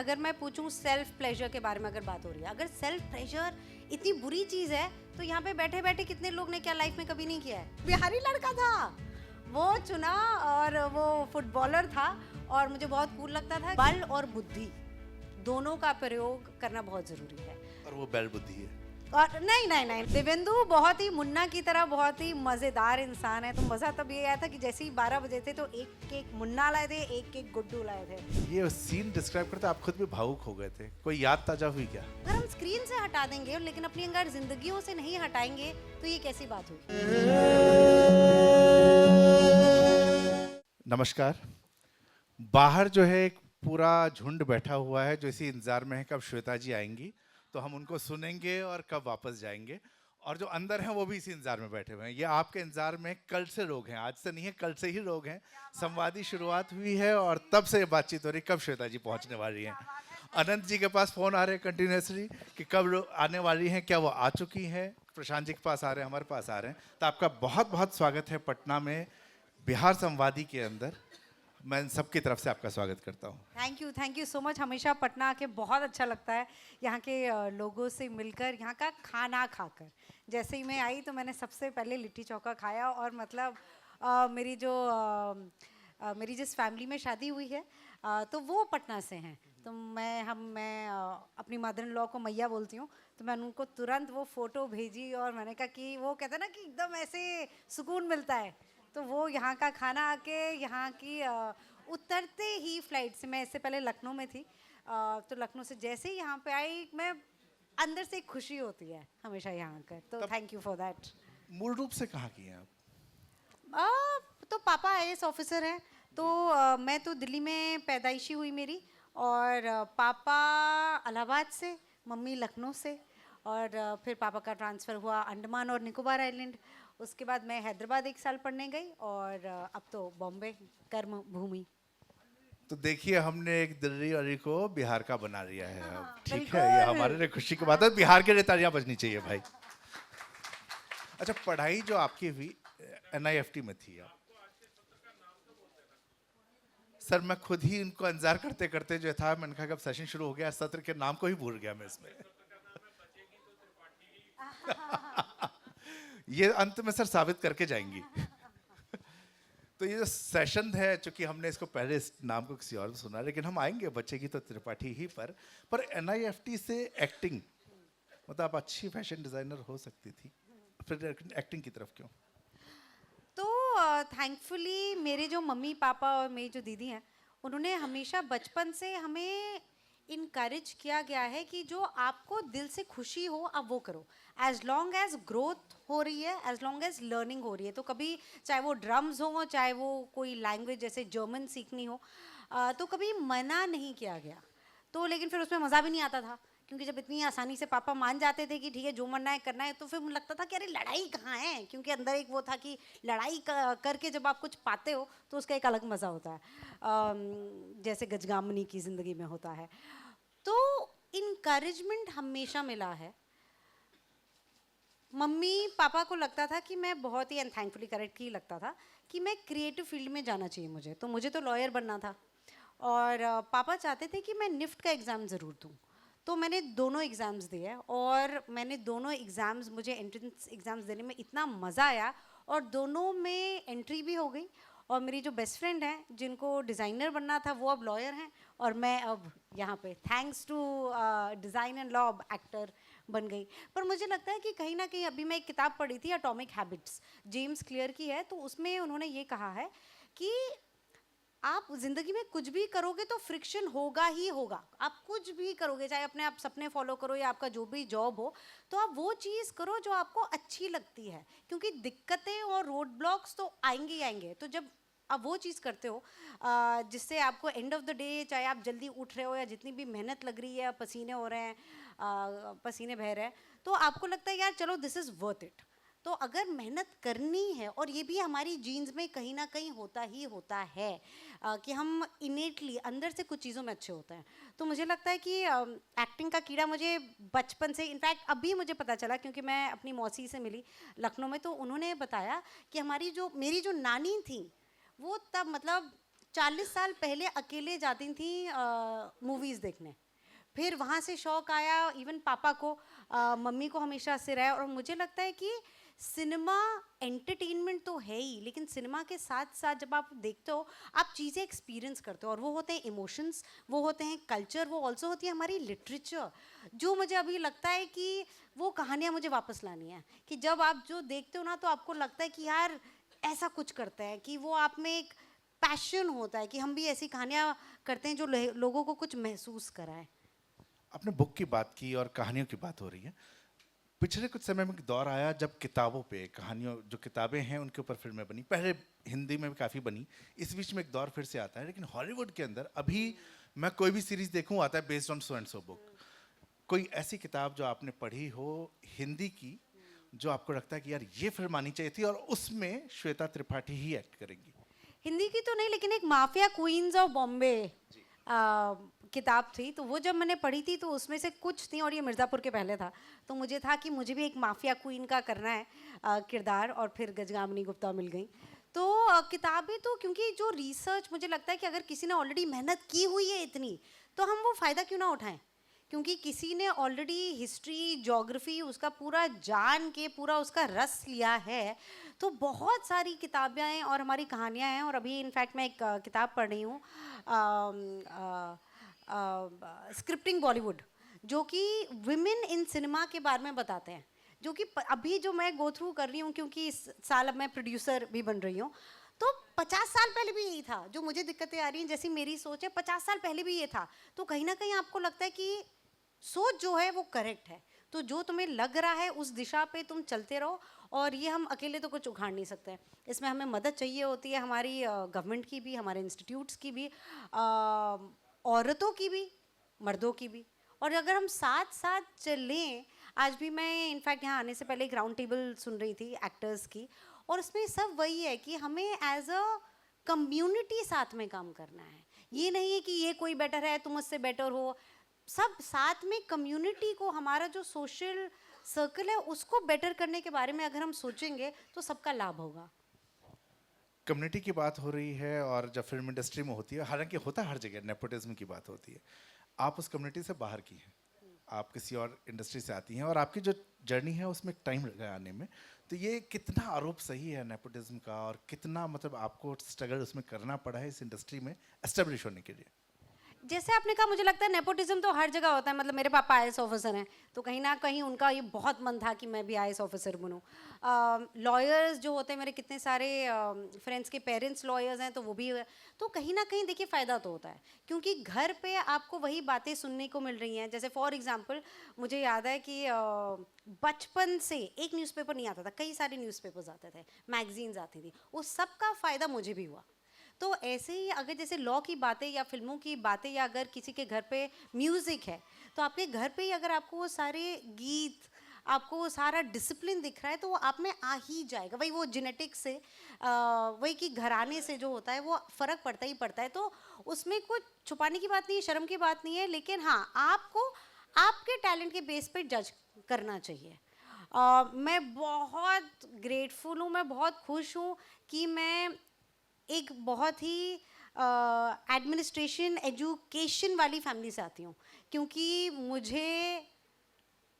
अगर मैं पूछूं सेल्फ प्लेजर के बारे में अगर बात हो रही है, अगर सेल्फ प्लेजर इतनी बुरी चीज़ है तो यहाँ पे बैठे बैठे कितने लोग ने क्या लाइफ में कभी नहीं किया है। बिहारी लड़का था, वो चुना और वो फुटबॉलर था और मुझे बहुत कूल लगता था। बल और बुद्धि दोनों का प्रयोग करना बहुत ज़रूरी है। और वो बैल बुद्धि है। और नहीं, देवेंदु बहुत ही मुन्ना की तरह बहुत ही मज़ेदार इंसान है। तो मज़ा तब ये आया था कि जैसे ही 12 बजे थे तो एक एक मुन्ना लाए थे, एक एक गुड्डू लाए थे। ये सीन डिस्क्राइब करते आप खुद भी भावुक हो गए थे। कोई याद ताजा हुई क्या? अगर हम स्क्रीन से हटा देंगे लेकिन अपनी अगर जिंदगियों से नहीं हटाएंगे तो ये कैसी बात हुई। नमस्कार। बाहर जो है एक पूरा झुंड बैठा हुआ है जो इसी इंतजार में है कब श्वेता जी आएंगी तो हम उनको सुनेंगे और कब वापस जाएंगे। और जो अंदर हैं वो भी इसी इंतजार में बैठे हुए हैं। ये आपके इंतजार में कल से लोग हैं, आज से नहीं है, कल से ही लोग हैं। संवादी शुरुआत हुई है और तब से बातचीत हो रही कब श्वेता जी पहुंचने वाली हैं। अनंत जी के पास फोन आ रहे हैं कंटिन्यूसली कि कब लोग आने वाली हैं, क्या वो आ चुकी हैं। प्रशांत जी के पास आ रहे हैं, हमारे पास आ रहे हैं। तो आपका बहुत बहुत स्वागत है पटना में बिहार संवादी के अंदर। मैं सबकी तरफ से आपका स्वागत करता हूँ। Thank you so much. हमेशा पटना आके बहुत अच्छा लगता है, यहाँ के लोगों से मिलकर, यहाँ का खाना खाकर। जैसे ही मैं आई तो मैंने सबसे पहले लिट्टी चोखा खाया और मतलब मेरी जिस फैमिली में शादी हुई है तो वो पटना से हैं। तो मैं अपनी मदर इन लॉ को मैया बोलती हूँ। तो मैंने उनको तुरंत वो फ़ोटो भेजी और मैंने कहा कि वो कहते हैं ना कि एकदम ऐसे सुकून मिलता है। तो वो यहाँ का खाना आके यहाँ की उतरते ही फ्लाइट से, मैं इससे पहले लखनऊ में थी तो लखनऊ से जैसे ही यहाँ पे आई मैं अंदर से एक खुशी होती है हमेशा यहाँ कर। तो थैंक यू फॉर दैट। मूल रूप से कहाँ की हैं आप? तो पापा आईएएस ऑफिसर हैं तो मैं तो दिल्ली में पैदाइशी हुई मेरी और पापा इलाहाबाद से, मम्मी लखनऊ से और फिर पापा का ट्रांसफ़र हुआ अंडमान और निकोबार आइलैंड। उसके बाद मैं हैदराबाद 1 साल पढ़ने गई और अब तो बॉम्बे कर्म भूमि। तो देखिए हमने एक दिल्ली वाली को बिहार का बना लिया है अब। ठीक बिल्कुल। है, ये हमारे लिए खुशी की बात है। बिहार के लिए तालियां बजनी चाहिए भाई। अच्छा, पढ़ाई जो आपकी हुई एनआईएफटी में थी आप? सर मैं खुद ही इनको इंतजार करते करते जो था मैंने कहा कब सेशन शुरू हो गया, सत्र के नाम को ही भूल गया मैं इसमें। ये अंत में सर साबित करके जाएंगी। तो ये जो सेशन है, चूंकि हमने इसको पहले इस नाम को किसी और में सुना, लेकिन हम आएंगे बच्चे की तो त्रिपाठी ही पर एनआईएफटी से एक्टिंग, मतलब आप अच्छी फैशन डिजाइनर हो सकती थी, फिर एक्टिंग की तरफ क्यों? तो थैंकफुली मेरे जो मम्मी पापा और मेरी जो दीदी हैं उन्होंने हमेशा बचपन से हमें इनकरेज किया गया है कि जो आपको दिल से खुशी हो आप वो करो, एज लॉन्ग एज ग्रोथ हो रही है, एज लॉन्ग एज लर्निंग हो रही है। तो कभी चाहे वो ड्रम्स हो, चाहे वो कोई लैंग्वेज जैसे जर्मन सीखनी हो, तो कभी मना नहीं किया गया। तो लेकिन फिर उसमें मज़ा भी नहीं आता था क्योंकि जब इतनी आसानी से पापा मान जाते थे कि ठीक है जो मरना है करना है, तो फिर मुझे लगता था कि अरे लड़ाई कहाँ है, क्योंकि अंदर एक वो था कि लड़ाई करके जब आप कुछ पाते हो तो उसका एक अलग मज़ा होता है, जैसे गजगामनी की ज़िंदगी में होता है। तो इनकरेजमेंट हमेशा मिला है। मम्मी पापा को लगता था कि मैं बहुत ही, एंड थैंकफुली करेक्ट ही लगता था कि मैं क्रिएटिव फील्ड में जाना चाहिए मुझे। तो मुझे तो लॉयर बनना था और पापा चाहते थे कि मैं निफ्ट का एग्ज़ाम ज़रूर दूँ। तो मैंने दोनों एग्ज़ाम्स दिए और मैंने दोनों एग्ज़ाम्स, मुझे एंट्रेंस एग्ज़ाम्स देने में इतना मज़ा आया और दोनों में एंट्री भी हो गई। और मेरी जो बेस्ट फ्रेंड है जिनको डिज़ाइनर बनना था वो अब लॉयर हैं और मैं अब यहाँ पे thanks to design and law actor बन गई। पर मुझे लगता है कि कहीं ना कहीं, अभी मैं एक किताब पढ़ी थी एटॉमिक हैबिट्स, जेम्स क्लियर की है, तो उसमें उन्होंने ये कहा है कि आप जिंदगी में कुछ भी करोगे तो फ्रिक्शन होगा ही होगा। आप कुछ भी करोगे, चाहे अपने आप सपने फॉलो करो या आपका जो भी जॉब हो, तो आप वो चीज़ करो जो आपको अच्छी लगती है, क्योंकि दिक्कतें और रोड ब्लॉक्स तो आएंगे ही आएंगे। तो जब आप वो चीज़ करते हो जिससे आपको एंड ऑफ द डे, चाहे आप जल्दी उठ रहे हो या जितनी भी मेहनत लग रही है, पसीने हो रहे हैं, पसीने बह रहे हैं, तो आपको लगता है यार चलो दिस इज़ वर्थ इट। तो अगर मेहनत करनी है, और ये भी हमारी जीन्स में कहीं ना कहीं होता ही होता है कि हम इनेटली अंदर से कुछ चीज़ों में अच्छे होते हैं। तो मुझे लगता है कि एक्टिंग का कीड़ा मुझे बचपन से, इनफैक्ट अभी मुझे पता चला क्योंकि मैं अपनी मौसी से मिली लखनऊ में, तो उन्होंने बताया कि मेरी जो नानी थी वो तब मतलब 40 साल पहले अकेले जाती थी मूवीज़ देखने, फिर वहाँ से शौक आया इवन पापा को, मम्मी को हमेशा से रहा है। और मुझे लगता है कि सिनेमा एंटरटेनमेंट तो है ही, लेकिन सिनेमा के साथ साथ जब आप देखते हो आप चीज़ें एक्सपीरियंस करते हो, और वो होते हैं इमोशंस, वो होते हैं कल्चर, वो ऑल्सो होती है हमारी लिटरेचर, जो मुझे अभी लगता है कि वो कहानियाँ मुझे वापस लानी है। कि जब आप जो देखते हो ना तो आपको लगता है कि यार ऐसा कुछ करते हैं, कि वो आप में एक पैशन होता है कि हम भी ऐसी कहानियाँ करते हैं जो लोगों को कुछ महसूस कराए। आपने बुक की बात की और कहानियों की बात हो रही है। पिछले कुछ समय में एक दौर आया जब किताबों पे, कहानियों, जो किताबें हैं उनके ऊपर फिल्में बनी। पहले हिंदी में भी काफ़ी बनी, इस बीच में एक दौर फिर से आता है। लेकिन हॉलीवुड के अंदर अभी मैं कोई भी सीरीज देखूं आता है based on so and so book. कोई ऐसी किताब जो आपने पढ़ी हो हिंदी की, जो आपको लगता है कि यार ये फिल्म आनी चाहिए थी और उसमें श्वेता त्रिपाठी ही एक्ट करेंगी? हिंदी की तो नहीं, लेकिन एक माफिया क्वींस ऑफ बॉम्बे किताब थी, तो वो जब मैंने पढ़ी थी तो उसमें से कुछ थी, और ये मिर्ज़ापुर के पहले था, तो मुझे था कि मुझे भी एक माफिया क्वीन का करना है किरदार, और फिर गजगामिनी गुप्ता मिल गई। तो किताबें तो, क्योंकि जो रिसर्च मुझे लगता है कि अगर किसी ने ऑलरेडी मेहनत की हुई है इतनी, तो हम वो फ़ायदा क्यों ना उठाएं, क्योंकि किसी ने ऑलरेडी हिस्ट्री ज्योग्राफी उसका पूरा जान के पूरा उसका रस लिया है। तो बहुत सारी किताबें हैं और हमारी कहानियाँ हैं, और अभी इनफैक्ट मैं एक किताब पढ़ रही हूँ, स्क्रिप्टिंग बॉलीवुड, जो कि विमेन इन सिनेमा के बारे में बताते हैं, जो कि अभी जो मैं गो थ्रू कर रही हूँ, क्योंकि इस साल अब मैं प्रोड्यूसर भी बन रही हूँ। तो 50 साल पहले भी यही था, जो मुझे दिक्कतें आ रही हैं, जैसी मेरी सोच है 50 साल पहले भी ये था। तो कहीं ना कहीं आपको लगता है कि सोच जो है वो करेक्ट है, तो जो तुम्हें लग रहा है उस दिशा पे तुम चलते रहो, और ये हम अकेले तो कुछ उखाड़ नहीं सकते हैं, इसमें हमें मदद चाहिए होती है, हमारी गवर्नमेंट की भी, हमारे इंस्टीट्यूट्स की भी, औरतों की भी, मर्दों की भी। और अगर हम साथ साथ चलें, आज भी मैं इनफैक्ट यहाँ आने से पहले एक राउंड टेबल सुन रही थी एक्टर्स की, और उसमें सब वही है कि हमें एज अ कम्युनिटी साथ में काम करना है। ये नहीं है कि ये कोई बेटर है तुम उससे बेटर हो, सब साथ में कम्युनिटी को, हमारा जो सोशल सर्कल है उसको बेटर करने के बारे में अगर हम सोचेंगे तो सबका लाभ होगा। कम्युनिटी की बात हो रही है और जब फिल्म इंडस्ट्री में होती है, हालांकि होता है हर जगह, नेपोटिज्म की बात होती है। आप उस कम्युनिटी से बाहर की हैं, आप किसी और इंडस्ट्री से आती हैं और आपकी जो जर्नी है उसमें टाइम लगा आने में। तो ये कितना आरोप सही है नेपोटिज्म का, और कितना मतलब आपको स्ट्रगल उसमें करना पड़ा है इस इंडस्ट्री में एस्टेब्लिश होने के लिए? जैसे आपने कहा, मुझे लगता है नेपोटिज्म तो हर जगह होता है। मतलब मेरे पापा आईएएस ऑफिसर हैं, तो कहीं ना कहीं उनका ये बहुत मन था कि मैं भी आईएएस ऑफिसर बनूं। लॉयर्स जो होते हैं, मेरे कितने सारे फ्रेंड्स के पेरेंट्स लॉयर्स हैं, तो वो भी, तो कहीं ना कहीं देखिए फ़ायदा तो होता है, क्योंकि घर पे आपको वही बातें सुनने को मिल रही हैं। जैसे फॉर एग्जांपल मुझे याद है कि बचपन से एक न्यूज़पेपर नहीं आता था, कई सारे न्यूज़पेपर्स आते थे, मैगजीन्स आती थी, उस सब का फ़ायदा मुझे भी हुआ। तो ऐसे ही अगर जैसे लॉ की बातें या फिल्मों की बातें, या अगर किसी के घर पे म्यूज़िक है, तो आपके घर पे ही अगर आपको वो सारे गीत, आपको वो सारा डिसिप्लिन दिख रहा है, तो वो आप में आ ही जाएगा। वही वो जेनेटिक्स से, वही कि घराने से जो होता है वो फ़र्क पड़ता ही पड़ता है। तो उसमें कुछ छुपाने की बात नहीं है, शर्म की बात नहीं है, लेकिन हाँ, आपको आपके टैलेंट के बेस पे जज करना चाहिए। मैं बहुत ग्रेटफुल हूँ, मैं बहुत खुश हूँ कि मैं एक बहुत ही एडमिनिस्ट्रेशन एजुकेशन वाली फैमिली से आती हूँ, क्योंकि मुझे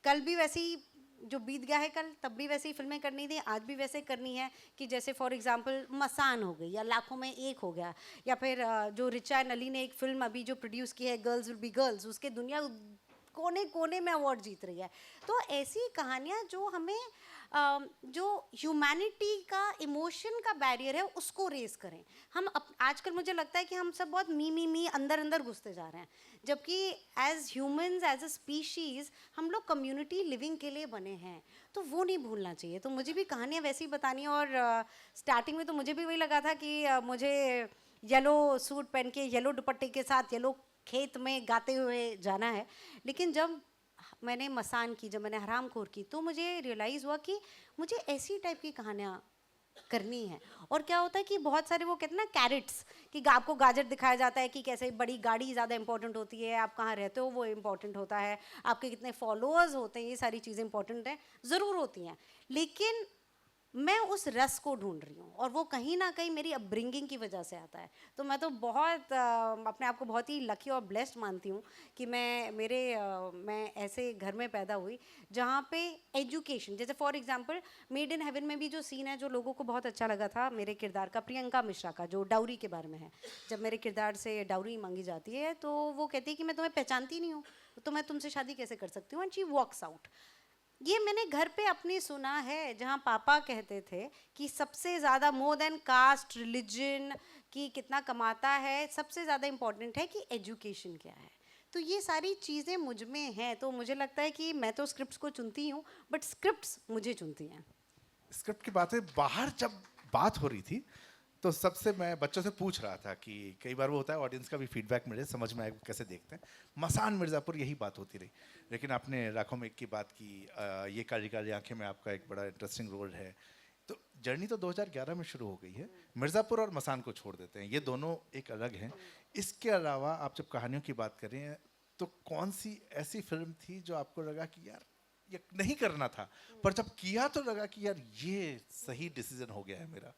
कल भी वैसे ही, जो बीत गया है कल, तब भी वैसे ही फिल्में करनी थी, आज भी वैसे करनी है। कि जैसे फॉर एग्जांपल मसान हो गई, या लाखों में एक हो गया, या फिर जो रिचा नली ने एक फिल्म अभी जो प्रोड्यूस की है, गर्ल्स विल बी गर्ल्स, उसके दुनिया कोने कोने में अवार्ड जीत रही है। तो ऐसी कहानियाँ जो हमें जो ह्यूमैनिटी का, इमोशन का बैरियर है उसको रेस करें। हम आजकल मुझे लगता है कि हम सब बहुत मी अंदर अंदर घुसते जा रहे हैं, जबकि as humans, as a species, हम लोग कम्युनिटी लिविंग के लिए बने हैं, तो वो नहीं भूलना चाहिए। तो मुझे भी कहानियाँ वैसी बतानी है, और स्टार्टिंग में तो मुझे भी वही लगा था कि मुझे येलो सूट पहन के, येलो दुपट्टे के साथ, येलो खेत में गाते हुए जाना है। लेकिन जब मैंने मसान की, जब मैंने हरामखोर की, तो मुझे रियलाइज़ हुआ कि मुझे ऐसी टाइप की कहानियाँ करनी है। और क्या होता है कि बहुत सारे वो कहते हैं ना कैरेट्स, कि आपको गाजर दिखाया जाता है कि कैसे बड़ी गाड़ी ज़्यादा इंपॉर्टेंट होती है, आप कहाँ रहते हो वो इंपॉर्टेंट होता है, आपके कितने फॉलोअर्स होते हैं, ये सारी चीज़ें इंपॉर्टेंट हैं, ज़रूर होती हैं। लेकिन मैं उस रस को ढूंढ रही हूँ और वो कहीं ना कहीं मेरी अपब्रिंगिंग की वजह से आता है। तो मैं तो बहुत अपने आप को बहुत ही लकी और ब्लेस्ड मानती हूँ कि मैं ऐसे घर में पैदा हुई जहाँ पे एजुकेशन, जैसे for example made in heaven में भी जो सीन है जो लोगों को बहुत अच्छा लगा था मेरे किरदार का, प्रियंका मिश्रा का, जो डाउरी के बारे में है। जब मेरे किरदार से डाउरी मांगी जाती है तो वो कहती है कि मैं तुम्हें पहचानती नहीं हूँ तो मैं तुमसे शादी कैसे कर सकती हूँ, एंड शी वॉक्स आउट। ये मैंने घर पे अपने सुना है, जहाँ पापा कहते थे कि सबसे ज़्यादा मोर देन कास्ट रिलीजन कि कितना कमाता है, सबसे ज़्यादा इम्पोर्टेंट है कि एजुकेशन क्या है। तो ये सारी चीज़ें मुझ में हैं, तो मुझे लगता है कि मैं तो स्क्रिप्ट्स को चुनती हूँ बट स्क्रिप्ट्स मुझे चुनती हैं। स्क्रिप्ट की बात है, बाहर जब बात हो रही थी तो सबसे मैं बच्चों से पूछ रहा था कि कई बार वो होता है ऑडियंस का भी फीडबैक मिले, समझ में आए कैसे देखते हैं। मसान मिर्ज़ापुर यही बात होती रही, लेकिन आपने राखों में एक की बात की, ये काली काली आंखें में आपका एक बड़ा इंटरेस्टिंग रोल है। तो जर्नी तो 2011 में शुरू हो गई है, मिर्ज़ापुर और मसान को छोड़ देते हैं, ये दोनों एक अलग हैं। इसके अलावा आप जब कहानियों की बात करें तो कौन सी ऐसी फिल्म थी जो आपको लगा कि यार ये नहीं करना था, पर जब किया तो लगा कि यार ये सही डिसीजन हो गया है मेरा?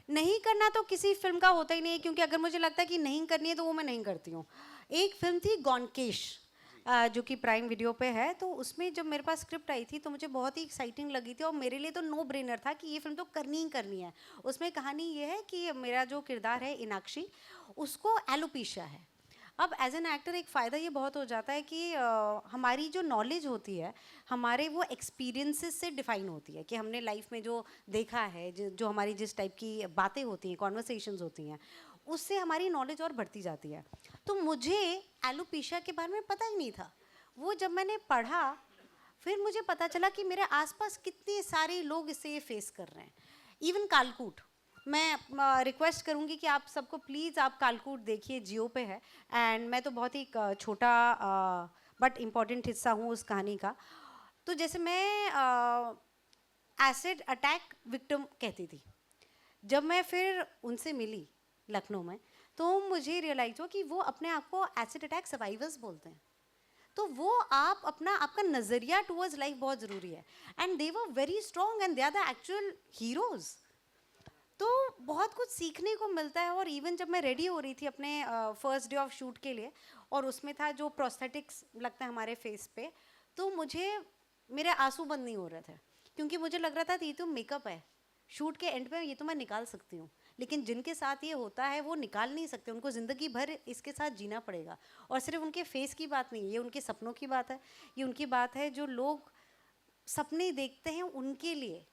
नहीं करना तो किसी फिल्म का होता ही नहीं है, क्योंकि अगर मुझे लगता है कि नहीं करनी है तो वो मैं नहीं करती हूँ। एक फिल्म थी गॉनकेश, जो कि प्राइम वीडियो पे है, तो उसमें जब मेरे पास स्क्रिप्ट आई थी तो मुझे बहुत ही एक्साइटिंग लगी थी और मेरे लिए तो नो ब्रेनर था कि ये फिल्म तो करनी ही करनी है। उसमें कहानी ये है कि मेरा जो किरदार है इनाक्षी, उसको एलोपेशिया है। अब एज एन एक्टर एक फ़ायदा ये बहुत हो जाता है कि हमारी जो नॉलेज होती है हमारे वो एक्सपीरियंसेस से डिफाइन होती है कि हमने लाइफ में जो देखा है, जो हमारी जिस टाइप की बातें होती हैं, कॉन्वर्सेशंस होती हैं, उससे हमारी नॉलेज और बढ़ती जाती है। तो मुझे एलोपेशिया के बारे में पता ही नहीं था। वो जब मैंने पढ़ा फिर मुझे पता चला कि मेरे आसपास कितने सारे लोग इससे ये फेस कर रहे हैं। इवन कालकूट, मैं रिक्वेस्ट करूंगी कि आप सबको प्लीज़ आप कालकूट देखिए, जियो पे है। एंड मैं तो बहुत ही छोटा बट इम्पॉर्टेंट हिस्सा हूँ उस कहानी का। तो जैसे मैं एसिड अटैक विक्टिम कहती थी, जब मैं फिर उनसे मिली लखनऊ में तो मुझे रियलाइज हुआ कि वो अपने आप को एसिड अटैक सर्वाइवर्स बोलते हैं। तो वो आपका नज़रिया टूवर्ड्स लाइफ बहुत ज़रूरी है, and they were very strong and they are the actual heroes. तो बहुत कुछ सीखने को मिलता है। और इवन जब मैं रेडी हो रही थी अपने फर्स्ट डे ऑफ शूट के लिए, और उसमें था जो प्रोस्थेटिक्स लगता है हमारे फेस पे, तो मेरे आंसू बंद नहीं हो रहे थे, क्योंकि मुझे लग रहा था कि ये तो मेकअप है, शूट के एंड पे ये तो मैं निकाल सकती हूँ, लेकिन जिनके साथ ये होता है वो निकाल नहीं सकते, उनको ज़िंदगी भर इसके साथ जीना पड़ेगा। और सिर्फ उनके फेस की बात नहीं, ये उनके सपनों की बात है, ये उनकी बात है जो लोग सपने देखते हैं उनके लिए।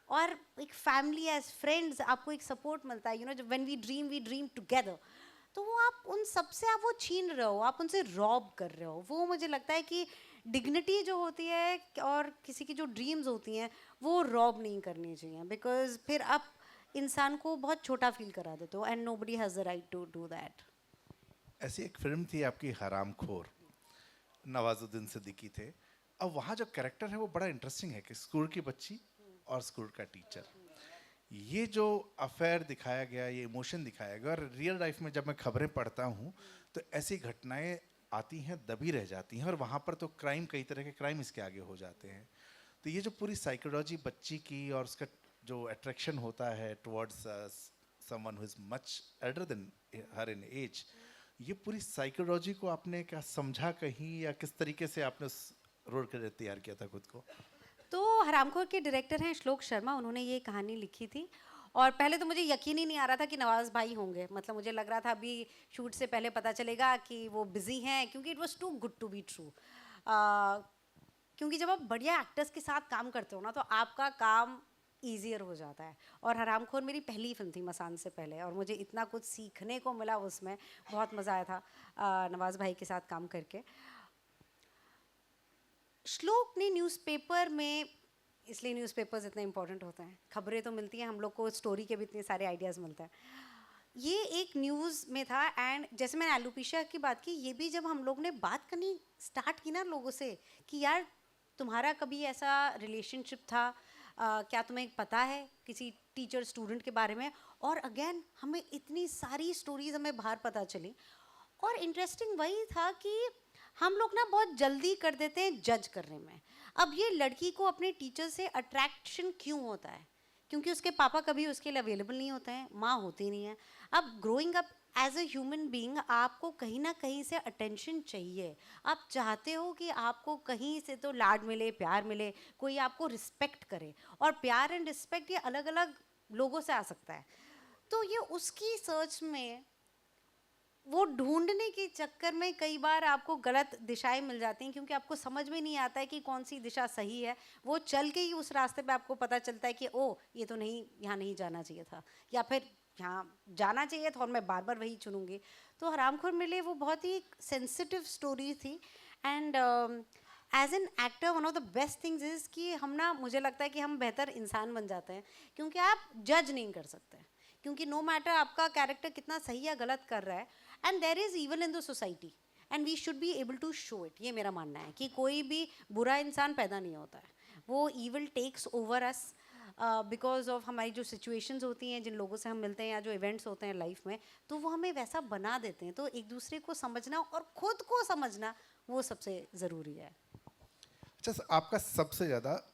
और एक फैमिली एज फ्रेंड्स आपको एक सपोर्ट मिलता है, जब व्हेन वी ड्रीम टुगेदर। तो वो आप उन सब से आप वो छीन रहे हो, आप उनसे रॉब कर रहे हो। वो मुझे लगता है कि डिग्निटी जो होती है और किसी की जो ड्रीम्स होती हैं वो रॉब नहीं करनी चाहिए, बिकॉज फिर आप इंसान को बहुत छोटा फील करा देते हो, and nobody has the right to do that. ऐसी एक फिल्म थी आपकी हरामखोर, नवाजुद्दीन सिद्दीकी थे। अब वहाँ जो कैरेक्टर है वो बड़ा इंटरेस्टिंग है कि स्कूल की बच्ची और स्कूल का टीचर, ये जो अफेयर दिखाया गया, ये इमोशन दिखाया गया, और रियल लाइफ में जब मैं खबरें पढ़ता हूँ तो ऐसी घटनाएं आती हैं, दबी रह जाती हैं, और वहाँ पर तो क्राइम, कई तरह के क्राइम इसके आगे हो जाते हैं। तो ये जो पूरी साइकोलॉजी बच्ची की और उसका जो अट्रैक्शन होता है towards someone who is much elder than her in age, ये पूरी साइकोलॉजी को आपने क्या समझा कहीं, या किस तरीके से आपने उस रोल के लिए तैयार किया था खुद को? तो हरामखोर के डायरेक्टर हैं श्लोक शर्मा, उन्होंने ये कहानी लिखी थी। और पहले तो मुझे यकीन ही नहीं आ रहा था कि नवाज भाई होंगे, मतलब मुझे लग रहा था अभी शूट से पहले पता चलेगा कि वो बिजी हैं, क्योंकि it was too good to be true. क्योंकि जब आप बढ़िया एक्टर्स के साथ काम करते हो ना तो आपका काम ईजियर हो जाता है। और हरामखोर मेरी पहली फिल्म थी मसान से पहले, और मुझे इतना कुछ सीखने को मिला उसमें, बहुत मज़ा आया था नवाज भाई के साथ काम करके। श्लोक ने न्यूज़पेपर में, इसलिए न्यूज़पेपर्स इतने इंपॉर्टेंट होते हैं, खबरें तो मिलती हैं हम लोग को, स्टोरी के भी इतने सारे आइडियाज़ मिलते हैं। ये एक न्यूज़ में था, एंड जैसे मैंने एलोपेशिया की बात की, ये भी जब हम लोग ने बात करनी स्टार्ट की ना लोगों से कि यार तुम्हारा कभी ऐसा रिलेशनशिप था, क्या तुम्हें पता है किसी टीचर स्टूडेंट के बारे में, और अगेन हमें इतनी सारी स्टोरीज हमें बाहर पता चली। और इंटरेस्टिंग वही था कि हम लोग ना बहुत जल्दी कर देते हैं जज करने में। अब ये लड़की को अपने टीचर से अट्रैक्शन क्यों होता है, क्योंकि उसके पापा कभी उसके लिए अवेलेबल नहीं होते हैं, माँ होती नहीं है। अब growing up as a human being आपको कहीं ना कहीं से अटेंशन चाहिए। आप चाहते हो कि आपको कहीं से तो लाड मिले, प्यार मिले, कोई आपको रिस्पेक्ट करे। और प्यार एंड रिस्पेक्ट ये अलग अलग लोगों से आ सकता है। तो ये उसकी सर्च में, वो ढूंढने के चक्कर में कई बार आपको गलत दिशाएं मिल जाती हैं, क्योंकि आपको समझ में नहीं आता है कि कौन सी दिशा सही है। वो चल के ही उस रास्ते पे आपको पता चलता है कि ओ ये तो नहीं, यहाँ नहीं जाना चाहिए था, या फिर यहाँ जाना चाहिए था और मैं बार बार वही चुनूंगी। तो हरामखोर मिले वो बहुत ही सेंसिटिव स्टोरी थी। And as an actor one of the best things is कि हम ना, मुझे लगता है कि हम बेहतर इंसान बन जाते हैं, क्योंकि आप जज नहीं कर सकते। क्योंकि नो मैटर आपका कैरेक्टर कितना सही या गलत कर रहा है, and there is evil in the society and we should be able to show it. ये मेरा मानना है कि कोई भी बुरा इंसान पैदा नहीं होता है, वो evil takes over us because of हमारी जो सिचुएशंस होती हैं, जिन लोगों से हम मिलते हैं, या जो इवेंट्स होते हैं लाइफ में, तो वो हमें वैसा बना देते हैं। तो एक दूसरे को समझना और खुद को समझना वो सबसे ज़रूरी है। अच्छा, आपका सबसे ज़्यादा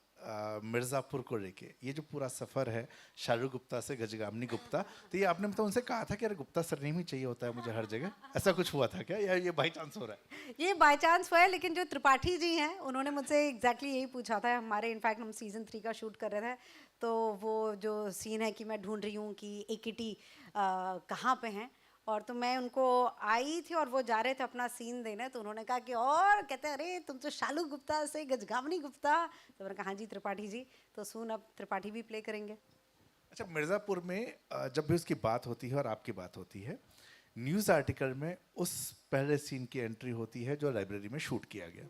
मिर्ज़ापुर को लेके ये जो पूरा सफ़र है, शाहरुख गुप्ता से गजगामिनी गुप्ता, तो ये आपने मतलब उनसे कहा था कि अरे गुप्ता सरनेम ही चाहिए होता है मुझे हर जगह, ऐसा कुछ हुआ था क्या, या ये बाई चांस हो रहा है? ये बाय चांस हुआ है, लेकिन जो त्रिपाठी जी हैं उन्होंने मुझसे एग्जैक्टली यही पूछा था। हमारे इनफैक्ट हम सीज़न 3 का शूट कर रहे थे, तो वो जो सीन है कि मैं ढूंढ रही हूँ कि एकिटी कहाँ पे हैं, और तो मैं उनको आई थी और वो जा रहे थे अपना सीन देने, तो उन्होंने कहा कि, और कहते हैं अरे तुम तो शालू गुप्ता से गजगामिनी गुप्ता। तो मैंने कहा हाँ जी त्रिपाठी जी, तो सुन अब त्रिपाठी भी प्ले करेंगे। अच्छा, मिर्ज़ापुर में जब भी उसकी बात होती है और आपकी बात होती है, न्यूज़ आर्टिकल में उस पहले सीन की एंट्री होती है जो लाइब्रेरी में शूट किया गया।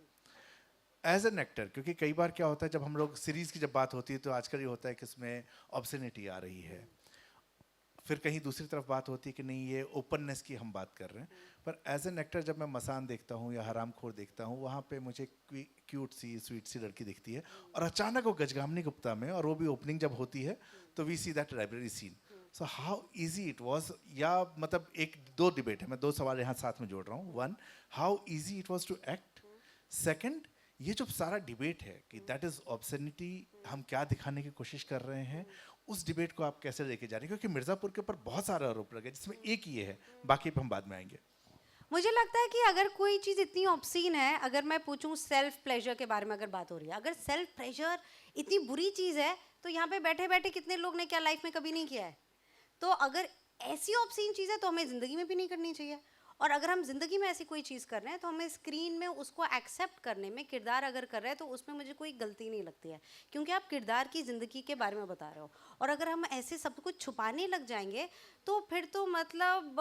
एज एन एक्टर, क्योंकि कई बार क्या होता है जब हम लोग सीरीज़ की जब बात होती है तो आजकल ये होता है कि इसमें ऑब्सेनिटी आ रही है, फिर कहीं दूसरी तरफ बात होती है कि नहीं ये ओपननेस की हम बात कर रहे हैं। पर एज एन एक्टर जब मैं मसान देखता हूँ या हरामखोर देखता हूँ, वहाँ पे मुझे क्यूट सी स्वीट सी लड़की दिखती है, और अचानक वो गजगामिनी गुप्ता में, और वो भी ओपनिंग जब होती है तो we see that library scene. So how easy it was, या मतलब एक दो डिबेट है, मैं दो सवाल यहाँ साथ में जोड़ रहा हूँ। One, how easy it was to act. Second, ये जो सारा डिबेट है कि दैट इज ऑब्सेनिटी, हम क्या दिखाने की कोशिश कर रहे हैं, उस डिबेट को आप कैसे लेके जा रहे हैं? क्योंकि मिर्ज़ापुर के ऊपर बहुत सारे आरोप लगे जिसमें एक ये है, बाकी पे हम बाद में आएंगे। मुझे लगता है कि अगर कोई चीज़ इतनी ऑब्सीन है, अगर मैं पूछूं सेल्फ प्लेजर के बारे में अगर बात हो रही है, अगर सेल्फ प्लेजर इतनी बुरी चीज़ है, तो यहाँ पे बैठे बैठे कितने लोग ने क्या लाइफ में कभी नहीं किया है। तो अगर ऐसी ऑब्सीन चीज़ है तो हमें ज़िंदगी में भी नहीं करनी चाहिए। और अगर हम जिंदगी में ऐसी कोई चीज़ कर रहे हैं तो हमें स्क्रीन में उसको एक्सेप्ट करने में, किरदार अगर कर रहे हैं तो उसमें मुझे कोई गलती नहीं लगती है, क्योंकि आप किरदार की ज़िंदगी के बारे में बता रहे हो। और अगर हम ऐसे सब कुछ छुपाने लग जाएंगे तो फिर तो मतलब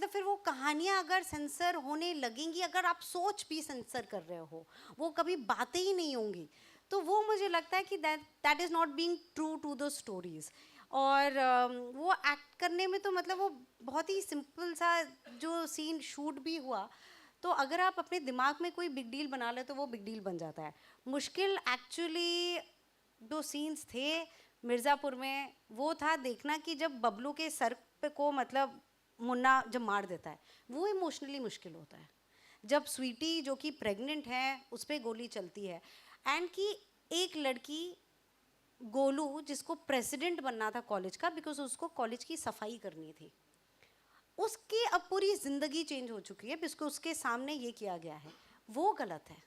फिर वो कहानियाँ अगर सेंसर होने लगेंगी, अगर आप सोच भी सेंसर कर रहे हो, वो कभी बातें ही नहीं होंगी। तो वो मुझे लगता है कि that is not being true to the stories. और वो एक्ट करने में तो मतलब वो बहुत ही सिंपल सा जो सीन शूट भी हुआ, तो अगर आप अपने दिमाग में कोई बिग डील बना ले तो वो बिग डील बन जाता है। मुश्किल एक्चुअली जो सीन्स थे मिर्ज़ापुर में वो था देखना कि जब बबलू के सर पे को मतलब मुन्ना जब मार देता है, वो इमोशनली मुश्किल होता है। जब स्वीटी जो कि प्रेग्नेंट है उस पर गोली चलती है, एंड कि एक लड़की गोलू जिसको प्रेसिडेंट बनना था कॉलेज का, बिकॉज उसको कॉलेज की सफाई करनी थी, उसकी अब पूरी ज़िंदगी चेंज हो चुकी है बिकॉज उसके सामने ये किया गया है, वो गलत है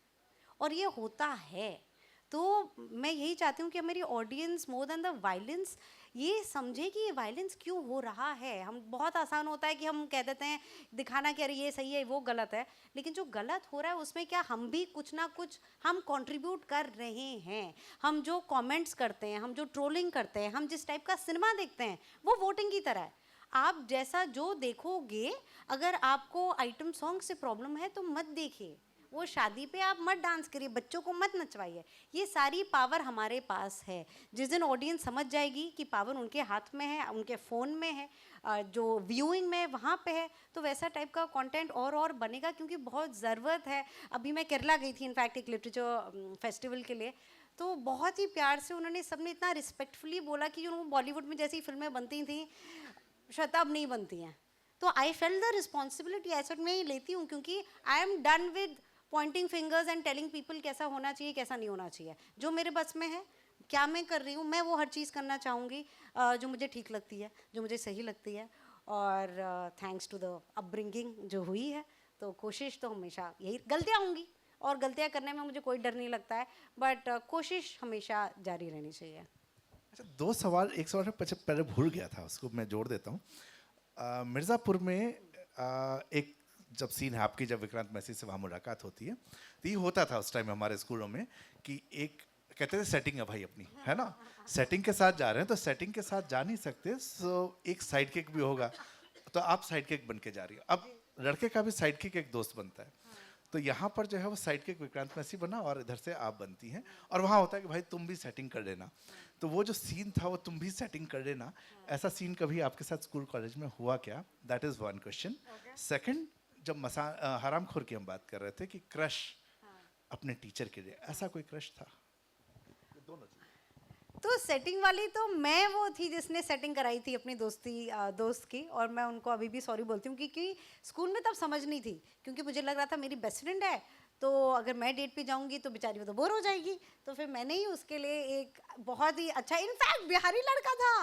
और ये होता है। तो मैं यही चाहती हूँ कि मेरी audience more than the violence ये समझे कि ये वायलेंस क्यों हो रहा है। हम बहुत आसान होता है कि हम कह देते हैं दिखाना कि अरे ये सही है वो गलत है, लेकिन जो गलत हो रहा है उसमें क्या हम भी कुछ ना कुछ हम कंट्रीब्यूट कर रहे हैं। हम जो कमेंट्स करते हैं, हम जो ट्रोलिंग करते हैं, हम जिस टाइप का सिनेमा देखते हैं वो वोटिंग की तरह है। आप जैसा जो देखोगे, अगर आपको आइटम सॉन्ग से प्रॉब्लम है तो मत देखिए, वो शादी पे आप मत डांस करिए, बच्चों को मत नचवाइए। ये सारी पावर हमारे पास है। जिस दिन ऑडियंस समझ जाएगी कि पावर उनके हाथ में है, उनके फ़ोन में है, जो व्यूइंग में वहाँ पे है, तो वैसा टाइप का कंटेंट और बनेगा, क्योंकि बहुत ज़रूरत है। अभी मैं केरला गई थी इनफैक्ट एक लिटरेचर फेस्टिवल के लिए, तो बहुत ही प्यार से उन्होंने सबने इतना रिस्पेक्टफुली बोला कि जो बॉलीवुड में जैसी फिल्में बनती थी शायद अब नहीं बनती हैं। तो आई फेल्ट द रिस्पॉन्सिबिलिटी, ऐसा मैं ही लेती हूँ, क्योंकि I am done with Poynting fingers and telling people कैसा होना चाहिए कैसा नहीं होना चाहिए। जो मेरे बस में है क्या मैं कर रही हूँ, मैं वो हर चीज़ करना चाहूँगी जो मुझे ठीक लगती है, जो मुझे सही लगती है। और थैंक्स टू द अपब्रिंगिंग जो हुई है, तो कोशिश तो हमेशा यही, गलतियाँ होंगी और गलतियाँ करने में मुझे कोई डर नहीं लगता है, बट कोशिश हमेशा जारी रहनी चाहिए। अच्छा, दो सवाल, एक सवाल मैं पहले भूल गया था, उसको मैं जोड़ देता हूँ। मिर्ज़ापुर में एक जब सीन है आपकी, जब विक्रांत मैसी से वहाँ मुलाकात होती है, तो ये होता था उस टाइम हमारे स्कूलों में कि एक कहते थे सेटिंग है भाई अपनी, है ना, सेटिंग के साथ जा रहे हैं तो सेटिंग के साथ जा नहीं सकते, सो एक साइड किक भी होगा, तो आप साइड किक बन के जा रही हो। अब लड़के का भी साइड किक एक दोस्त बनता है, तो यहाँ पर जो है वो साइड किक विक्रांत मैसी बना और इधर से आप बनती हैं, और वहाँ होता है कि भाई तुम भी सेटिंग कर लेना। तो वो जो सीन था वो तुम भी सेटिंग कर लेना, ऐसा सीन कभी आपके साथ स्कूल कॉलेज में हुआ क्या? That is one question. Second, जब हरामखोर की हम बात कर रहे थे कि क्रश अपने टीचर के लिए, ऐसा कोई क्रश था? दोनों चीज़। तो सेटिंग वाली तो मैं वो थी जिसने सेटिंग कराई थी अपनी दोस्त की, और मैं उनको अभी भी सॉरी बोलती हूँ, क्योंकि स्कूल में तब समझ नहीं थी, क्योंकि मुझे लग रहा था मेरी बेस्ट फ्रेंड है, तो अगर मैं डेट पे जाऊंगी तो बेचारी वो तो बोर हो जाएगी, तो फिर मैंने ही उसके लिए एक बहुत ही अच्छा, इनफैक्ट बिहारी लड़का था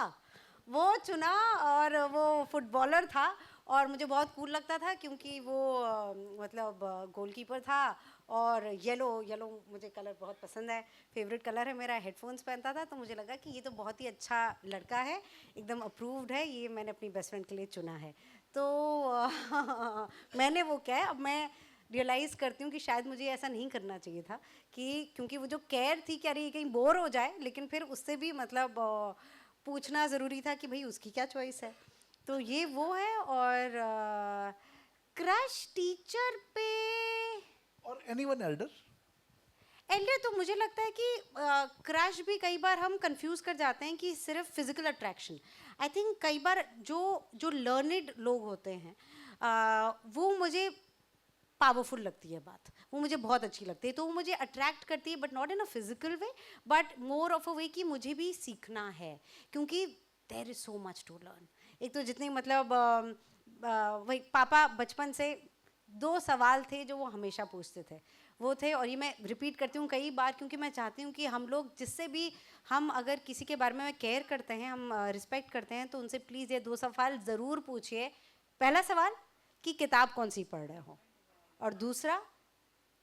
वो चुना, और वो फुटबॉलर था, और मुझे बहुत कूल लगता था क्योंकि वो मतलब गोलकीपर था, और येलो येलो मुझे कलर बहुत पसंद है, फेवरेट कलर है मेरा। हेडफोन्स पहनता था, तो मुझे लगा कि ये तो बहुत ही अच्छा लड़का है, एकदम अप्रूव्ड है, ये मैंने अपनी बेस्ट फ्रेंड के लिए चुना है। तो मैंने वो क्या है, अब मैं रियलाइज़ करती हूँ कि शायद मुझे ऐसा नहीं करना चाहिए था, कि क्योंकि वो जो केयर थी कि अरे ये कहीं बोर हो जाए, लेकिन फिर उससे भी मतलब पूछना ज़रूरी था कि भाई उसकी क्या चॉइस है। तो ये वो है। और क्रश टीचर पे, और एनीवन एल्डर? एल्डर तो मुझे लगता है कि क्रश भी कई बार हम कंफ्यूज कर जाते हैं कि सिर्फ फिजिकल अट्रैक्शन। आई थिंक कई बार जो जो लर्निड लोग होते हैं वो मुझे पावरफुल लगती है बात, वो मुझे बहुत अच्छी लगती है, तो वो मुझे अट्रैक्ट करती है, but not in a physical way, but more of a way कि मुझे भी सीखना है, क्योंकि there is so much to learn. एक तो जितनी मतलब वही पापा बचपन से 2 सवाल थे जो वो हमेशा पूछते थे, वो थे, और ये मैं रिपीट करती हूँ कई बार, क्योंकि मैं चाहती हूँ कि हम लोग जिससे भी हम अगर किसी के बारे में केयर करते हैं, हम रिस्पेक्ट करते हैं, तो उनसे प्लीज़ ये 2 सवाल ज़रूर पूछिए। पहला सवाल कि किताब कौन सी पढ़ रहे हो, और दूसरा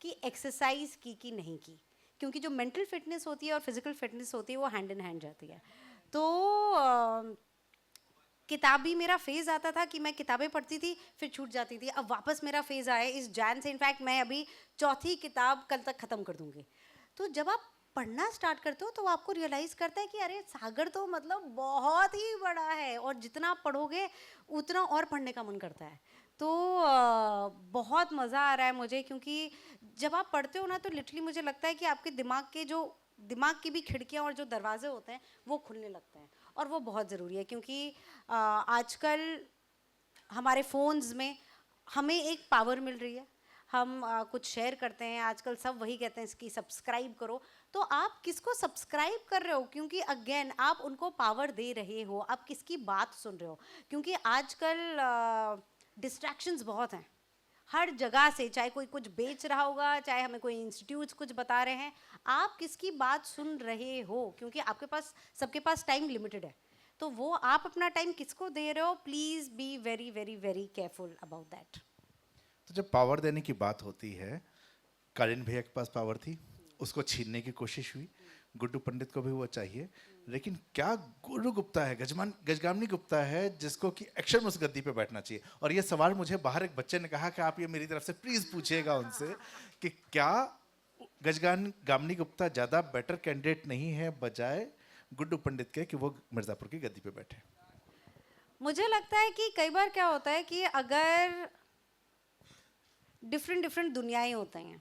कि एक्सरसाइज की कि नहीं की, क्योंकि जो मेंटल फिटनेस होती है और फिजिकल फिटनेस होती है वो हैंड इन हैंड जाती है। तो किताबी मेरा फेज़ आता था कि मैं किताबें पढ़ती थी, फिर छूट जाती थी। अब वापस मेरा फेज़ आया इस जैन से, इनफैक्ट मैं अभी चौथी किताब कल तक ख़त्म कर दूँगी। तो जब आप पढ़ना स्टार्ट करते हो तो आपको रियलाइज़ करता है कि अरे सागर तो मतलब बहुत ही बड़ा है, और जितना आप पढ़ोगे उतना और पढ़ने का मन करता है। तो बहुत मज़ा आ रहा है मुझे, क्योंकि जब आप पढ़ते हो ना तो लिटरली मुझे लगता है कि आपके दिमाग की भी खिड़कियाँ और जो दरवाजे होते हैं वो खुलने लगते हैं, और वो बहुत ज़रूरी है, क्योंकि आजकल हमारे फ़ोन्स में हमें एक पावर मिल रही है, हम कुछ शेयर करते हैं, आजकल सब वही कहते हैं कि सब्सक्राइब करो, तो आप किसको सब्सक्राइब कर रहे हो, क्योंकि अगेन आप उनको पावर दे रहे हो, आप किसकी बात सुन रहे हो, क्योंकि आजकल डिस्ट्रैक्शंस बहुत हैं हर जगह से, चाहे कोई कुछ बेच रहा होगा, चाहे हमें कोई इंस्टीट्यूट्स कुछ बता रहे हैं, आप किसकी बात सुन रहे हो, क्योंकि आपके पास, सबके पास टाइम लिमिटेड है, तो वो आप अपना टाइम किसको दे रहे हो, please be very very very careful about that. तो जब पावर देने की बात होती है, कालीन भैया के पास पावर थी, उसको छीनने की कोशिश हुई, गुड्डू पंडित को भी वो चाहिए, लेकिन क्या गुरु गुप्ता है, गजगामिनी गुप्ता है जिसको कि एक्शन में उस गद्दी पे बैठना चाहिए? और ये सवाल मुझे बाहर एक बच्चे ने कहा कि आप ये मेरी तरफ से प्लीज पूछिएगा उनसे कि क्या गामिनी गुप्ता ज़्यादा बेटर कैंडिडेट नहीं है बजाय गुड्डू पंडित के कि वो मिर्ज़ापुर की गद्दी पे बैठे? मुझे लगता है कि कई बार क्या होता है कि अगर डिफरेंट डिफरेंट दुनियाएं होती हैं,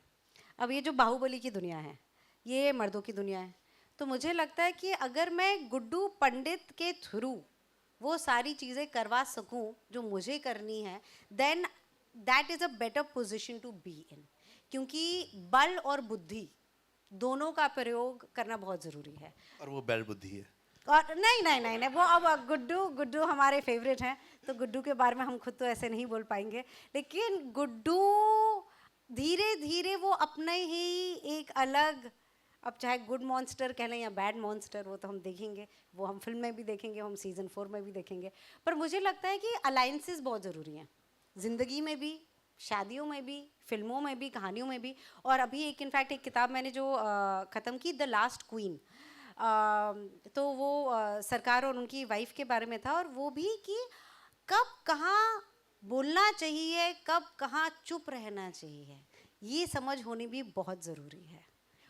अब ये जो बाहुबली की दुनिया है ये मर्दों की दुनिया है, तो मुझे लगता है कि अगर मैं गुड्डू पंडित के थ्रू वो सारी चीज़ें करवा सकूं जो मुझे करनी है, then that is a better position to be in, क्योंकि बल और बुद्धि दोनों का प्रयोग करना बहुत ज़रूरी है। और वो बैल बुद्धि है। और नहीं नहीं नहीं नहीं, वो अब गुड्डू गुड्डू हमारे फेवरेट हैं, तो गुड्डू के बारे में हम खुद तो ऐसे नहीं बोल पाएंगे, लेकिन गुड्डू धीरे धीरे वो अपने ही एक अलग अब चाहे गुड मॉन्स्टर कह लें या बैड मॉन्स्टर, वो तो हम देखेंगे, वो हम फिल्म में भी देखेंगे, हम सीज़न 4 में भी देखेंगे। पर मुझे लगता है कि अलाइंसेस बहुत ज़रूरी हैं, ज़िंदगी में भी, शादियों में भी, फिल्मों में भी, कहानियों में भी। और अभी एक इनफैक्ट एक किताब मैंने जो ख़त्म की, द लास्ट क्वीन, तो वो सरकार और उनकी वाइफ के बारे में था, और वो भी कि कब कहाँ बोलना चाहिए, कब कहाँ चुप रहना चाहिए, ये समझ होनी भी बहुत ज़रूरी है।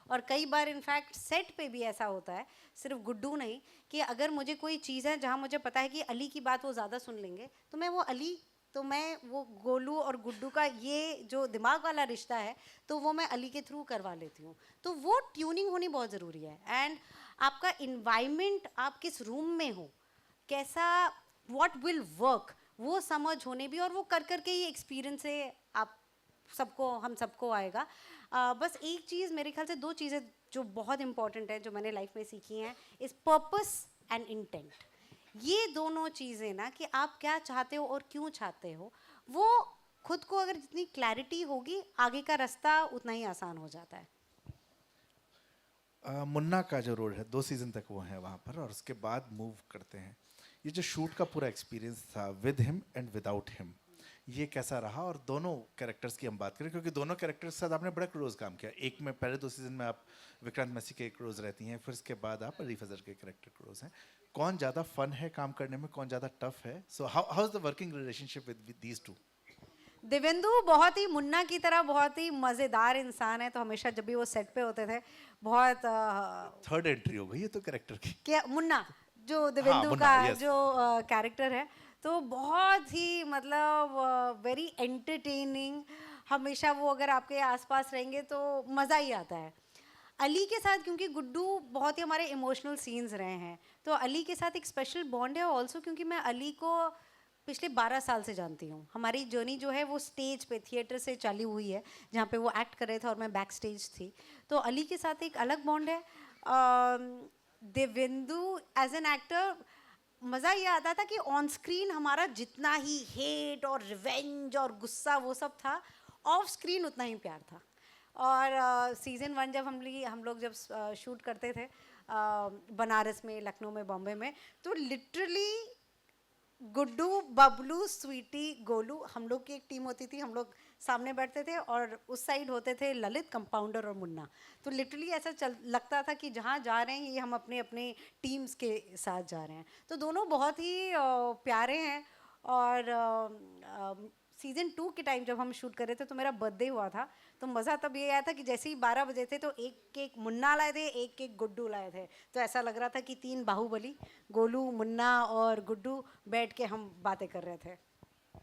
और कई बार इनफैक्ट सेट पे भी ऐसा होता है, सिर्फ गुड्डू नहीं, कि अगर मुझे कोई चीज़ है जहाँ मुझे पता है कि अली की बात वो ज़्यादा सुन लेंगे, तो मैं वो अली, तो मैं वो गोलू और गुड्डू का ये जो दिमाग वाला रिश्ता है, तो वो मैं अली के थ्रू करवा लेती हूँ। तो वो ट्यूनिंग होनी बहुत ज़रूरी है। एंड आपका इन्वायरमेंट, आप किस रूम में हो, कैसा, व्हाट विल वर्क, वो समझ होने भी, और वो कर करके ही एक्सपीरियंस से आप सबको, हम सबको आएगा। बस एक चीज़, मेरे ख्याल से 2 चीज़ें जो बहुत इंपॉर्टेंट है, जो मैंने लाइफ में सीखी हैं, इज़ पर्पस एंड इंटेंट। ये दोनों चीज़ें ना, कि आप क्या चाहते हो और क्यों चाहते हो, वो खुद को अगर जितनी क्लैरिटी होगी, आगे का रास्ता उतना ही आसान हो जाता है। मुन्ना का जो रोल है 2 सीजन तक वो है वहाँ पर, और उसके बाद मूव करते हैं। ये जो शूट का पूरा एक्सपीरियंस था with him and without him, ये कैसा रहा? और दोनों कैरेक्टर्स की हम बात करें, क्योंकि दोनों कैरेक्टर्स के साथ आपने बड़ा क्लोज काम किया। एक में पहले 2 सीजन में आप विक्रांत मैसी के क्लोज रहती हैं, फिर उसके बाद आप अली फजर के कैरेक्टर क्लोज हैं। कौन ज़्यादा फन है काम करने में, कौन ज़्यादा टफ है? So how is the working relationship with these two? Devendu बहुत ही मुन्ना की तरह बहुत ही मज़ेदार इंसान है, तो हमेशा जब भी वो सेट पे होते थे, बहुत थर्ड एंट्री हो गई है तो कैरेक्टर की। क्या मुन्ना, जो देवेंदु मुन्ना, का yes. जो कैरेक्टर है, तो बहुत ही मतलब वेरी एंटरटेनिंग। हमेशा वो अगर आपके आसपास रहेंगे तो मज़ा ही आता है। अली के साथ, क्योंकि गुड्डू बहुत ही हमारे इमोशनल सीन्स रहे हैं, तो अली के साथ एक स्पेशल बॉन्ड है ऑल्सो, क्योंकि मैं अली को पिछले 12 साल से जानती हूँ। हमारी जर्नी जो है वो स्टेज पे, थिएटर से चालू हुई है, जहाँ पे वो एक्ट कर रहे थे और मैं बैक स्टेज थी। तो अली के साथ एक अलग बॉन्ड है। देवेंदु एज एन एक्टर, मज़ा ये आता था कि ऑन स्क्रीन हमारा जितना ही हेट और रिवेंज और गुस्सा वो सब था, ऑफ स्क्रीन उतना ही प्यार था। और सीज़न 1 जब हम लोग जब शूट करते थे बनारस में, लखनऊ में, बॉम्बे में, तो लिटरली गुड्डू, बबलू, स्वीटी, गोलू, हम लोग की एक टीम होती थी। हम लोग सामने बैठते थे और उस साइड होते थे ललित, कंपाउंडर और मुन्ना। तो लिटरली ऐसा लगता था कि जहाँ जा रहे हैं ये हम अपने अपने टीम्स के साथ जा रहे हैं। तो दोनों बहुत ही प्यारे हैं। और सीज़न 2 के टाइम जब हम शूट कर रहे थे, तो मेरा बर्थडे हुआ था, तो मज़ा तब ये आया था कि जैसे ही 12 बजे थे, तो एक केक मुन्ना लाए थे, एक केक गुड्डू लाए थे। तो ऐसा लग रहा था कि 3 बाहुबली, गोलू, मुन्ना और गुड्डू बैठ के हम बातें कर रहे थे।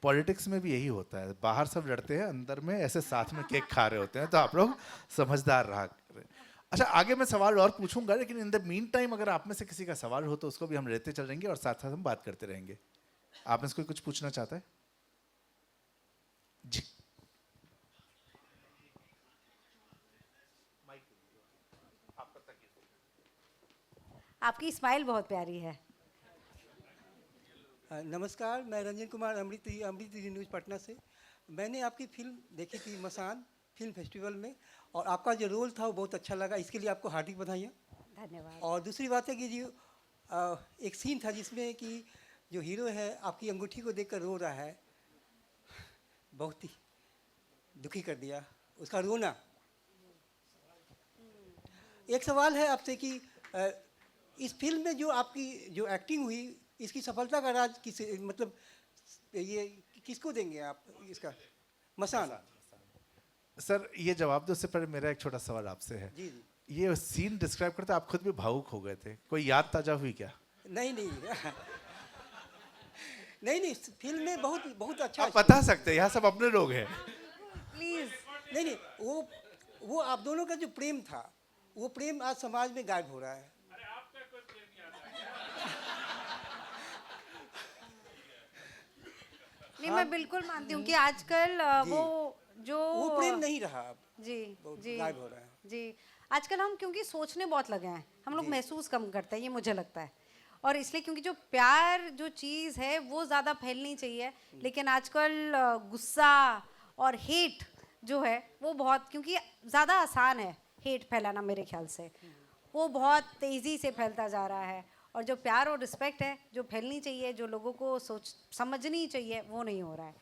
पॉलिटिक्स में भी यही होता है, बाहर सब लड़ते हैं, अंदर में ऐसे साथ में केक खा रहे होते हैं। तो आप लोग समझदार रहा करें। अच्छा, आगे मैं सवाल और पूछूंगा, लेकिन इन द मीन टाइम अगर आप में से किसी का सवाल हो तो उसको भी हम लेते चल रहेंगे और साथ साथ हम बात करते रहेंगे। आप में से कोई कुछ पूछना चाहता है? जी। आपकी स्माइल बहुत प्यारी है। नमस्कार, मैं रंजन कुमार, अमृत न्यूज़ पटना से। मैंने आपकी फिल्म देखी थी मसान फिल्म फेस्टिवल में, और आपका जो रोल था वो बहुत अच्छा लगा। इसके लिए आपको हार्दिक बधाइयाँ। धन्यवाद। और दूसरी बात है कि जो एक सीन था जिसमें कि जो हीरो है आपकी अंगूठी को देखकर रो रहा है, बहुत ही दुखी कर दिया उसका रोना। एक सवाल है आपसे कि इस फिल्म में जो आपकी जो एक्टिंग हुई, इसकी सफलता का राज किस, मतलब ये किसको देंगे आप इसका? मसान। सर, ये जवाब दो, उससे पहले मेरा एक छोटा सवाल आपसे है। जी जी। ये सीन डिस्क्राइब करते आप खुद भी भावुक हो गए थे, कोई याद ताजा हुई क्या? नहीं नहीं नहीं नहीं, फिल्म में बहुत बहुत अच्छा। आप बता सकते हैं, यहाँ सब अपने लोग हैं। प्लीज। नहीं नहीं, वो आप दोनों का जो प्रेम था, वो प्रेम आज समाज में गायब हो रहा है। नहीं, मैं बिल्कुल मानती हूँ कि आजकल वो प्रेम नहीं रहा अब, जी जी गायब हो रहा है। जी। आजकल हम क्योंकि सोचने बहुत लगे हैं, हम लोग महसूस कम करते हैं, ये मुझे लगता है। और इसलिए क्योंकि जो प्यार जो चीज़ है वो ज़्यादा फैलनी चाहिए, लेकिन आजकल गुस्सा और हेट जो है वो बहुत, क्योंकि ज़्यादा आसान है हेट फैलाना मेरे ख्याल से, वो बहुत तेज़ी से फैलता जा रहा है। और जो प्यार और रिस्पेक्ट है, जो फैलनी चाहिए, जो लोगों को सोच समझनी चाहिए, वो नहीं हो रहा है।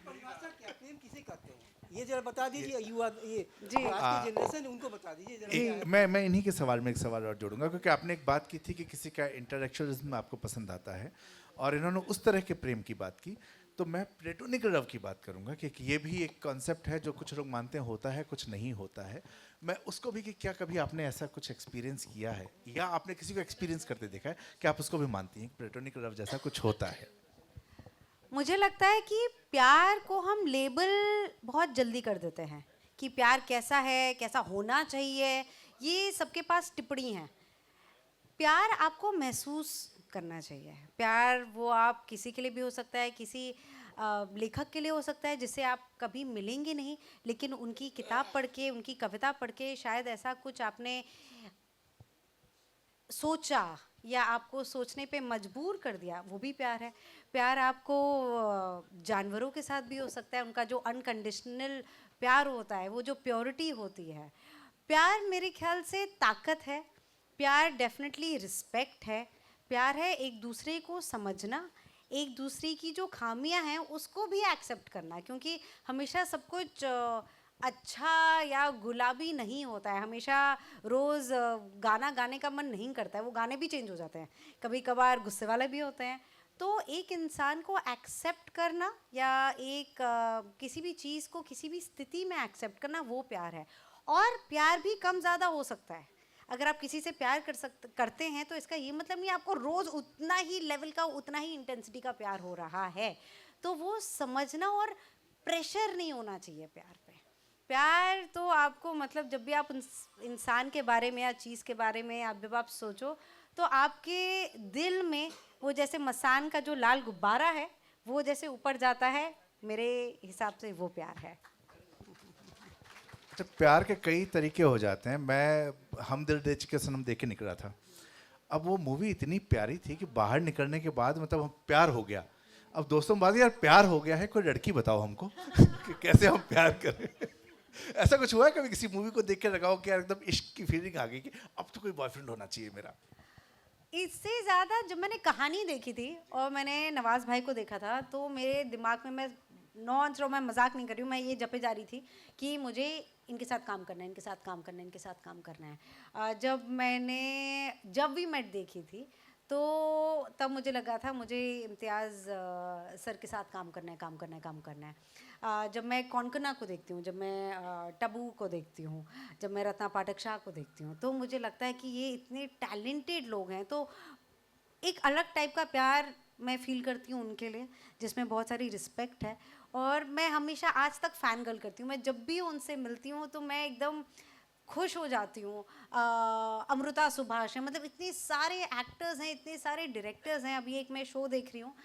परिभाषा क्या, प्रेम किसे कहते हैं, ये जरा बता दीजिए। युवा ये जी। जो आज की जनरेशन, उनको बता दीजिए जरा। क्या है? मैं इन्हीं के सवाल में एक सवाल और जोड़ूंगा, क्योंकि आपने एक बात की थी कि किसी का इंटेलेक्चुअलिज्म आपको पसंद आता है, और इन्होंने उस तरह के प्रेम की बात की। तो मैं प्लेटोनिक लव की बात करूंगा कि ये भी एक कॉन्सेप्ट है जो कुछ लोग मानते हैं होता है, कुछ नहीं होता है। मैं उसको भी कि क्या कभी आपने ऐसा कुछ एक्सपीरियंस किया है, या आपने किसी को एक्सपीरियंस करते देखा है कि आप उसको भी मानती हैं प्लेटोनिक लव जैसा कुछ होता है? मुझे लगता है कि प्यार को हम लेबल बहुत जल्दी कर देते हैं कि प्यार कैसा है, कैसा होना चाहिए, ये सबके पास टिप्पणी है। प्यार आपको महसूस करना चाहिए। प्यार वो आप किसी के लिए भी हो सकता है, किसी लेखक के लिए हो सकता है जिससे आप कभी मिलेंगे नहीं, लेकिन उनकी किताब पढ़ के, उनकी कविता पढ़ के शायद ऐसा कुछ आपने सोचा या आपको सोचने पे मजबूर कर दिया, वो भी प्यार है। प्यार आपको जानवरों के साथ भी हो सकता है, उनका जो अनकंडीशनल प्यार होता है, वो जो प्योरिटी होती है। प्यार मेरे ख्याल से ताकत है। प्यार डेफिनेटली रिस्पेक्ट है। प्यार है एक दूसरे को समझना, एक दूसरे की जो खामियां हैं उसको भी एक्सेप्ट करना, क्योंकि हमेशा सब कुछ अच्छा या गुलाबी नहीं होता है। हमेशा रोज़ गाना गाने का मन नहीं करता है, वो गाने भी चेंज हो जाते हैं, कभी कभार गुस्से वाले भी होते हैं। तो एक इंसान को एक्सेप्ट करना या एक किसी भी चीज़ को किसी भी स्थिति में एक्सेप्ट करना, वो प्यार है। और प्यार भी कम ज़्यादा हो सकता है। अगर आप किसी से प्यार करते हैं तो इसका ये मतलब नहीं आपको रोज़ उतना ही लेवल का, उतना ही इंटेंसिटी का प्यार हो रहा है। तो वो समझना, और प्रेशर नहीं होना चाहिए प्यार पे। प्यार तो आपको मतलब जब भी आप इंसान के बारे में या चीज़ के बारे में जब आप सोचो, तो आपके दिल में वो जैसे मसान का जो लाल गुब्बारा है, वो जैसे ऊपर जाता है, मेरे हिसाब से वो प्यार है। अच्छा, प्यार के कई तरीके हो जाते हैं। मैं हम दिल दे चुके सनम देख के निकला था। अब वो मूवी इतनी प्यारी थी कि बाहर निकलने के बाद मतलब हम प्यार हो गया। अब दोस्तों बात, यार प्यार हो गया है, कोई लड़की बताओ हमको कि कैसे हम प्यार करें। ऐसा कुछ हुआ है कभी किसी मूवी को देख के लगाओ कि यार एकदम इश्क की फीलिंग आ गई कि अब तो कोई बॉयफ्रेंड होना चाहिए मेरा? इससे ज़्यादा जब मैंने कहानी देखी थी और मैंने नवाज़ भाई को देखा था, तो मेरे दिमाग में, मैं नॉन स्टॉप, मैं मजाक नहीं कर रही हूँ, मैं ये जपे जा रही थी कि मुझे इनके साथ काम करना है, इनके साथ काम करना है, इनके साथ काम करना है। जब भी मैं देखी थी, तो तब मुझे लगा था मुझे इम्तियाज़ सर के साथ काम करना है, काम करना है, काम करना है। जब मैं कौनकना को देखती हूँ, जब मैं टबू को देखती हूँ, जब मैं रत्ना पाठक शाह को देखती हूँ, तो मुझे लगता है कि ये इतने टैलेंटेड लोग हैं। तो एक अलग टाइप का प्यार मैं फील करती हूँ उनके लिए, जिसमें बहुत सारी रिस्पेक्ट है। और मैं हमेशा आज तक फ़ैन गर्ल करती हूँ। मैं जब भी उनसे मिलती हूँ तो मैं एकदम खुश हो जाती हूँ। अमृता सुभाष है, मतलब इतने सारे एक्टर्स हैं, इतने सारे डायरेक्टर्स हैं। अभी एक मैं शो देख रही हूँ,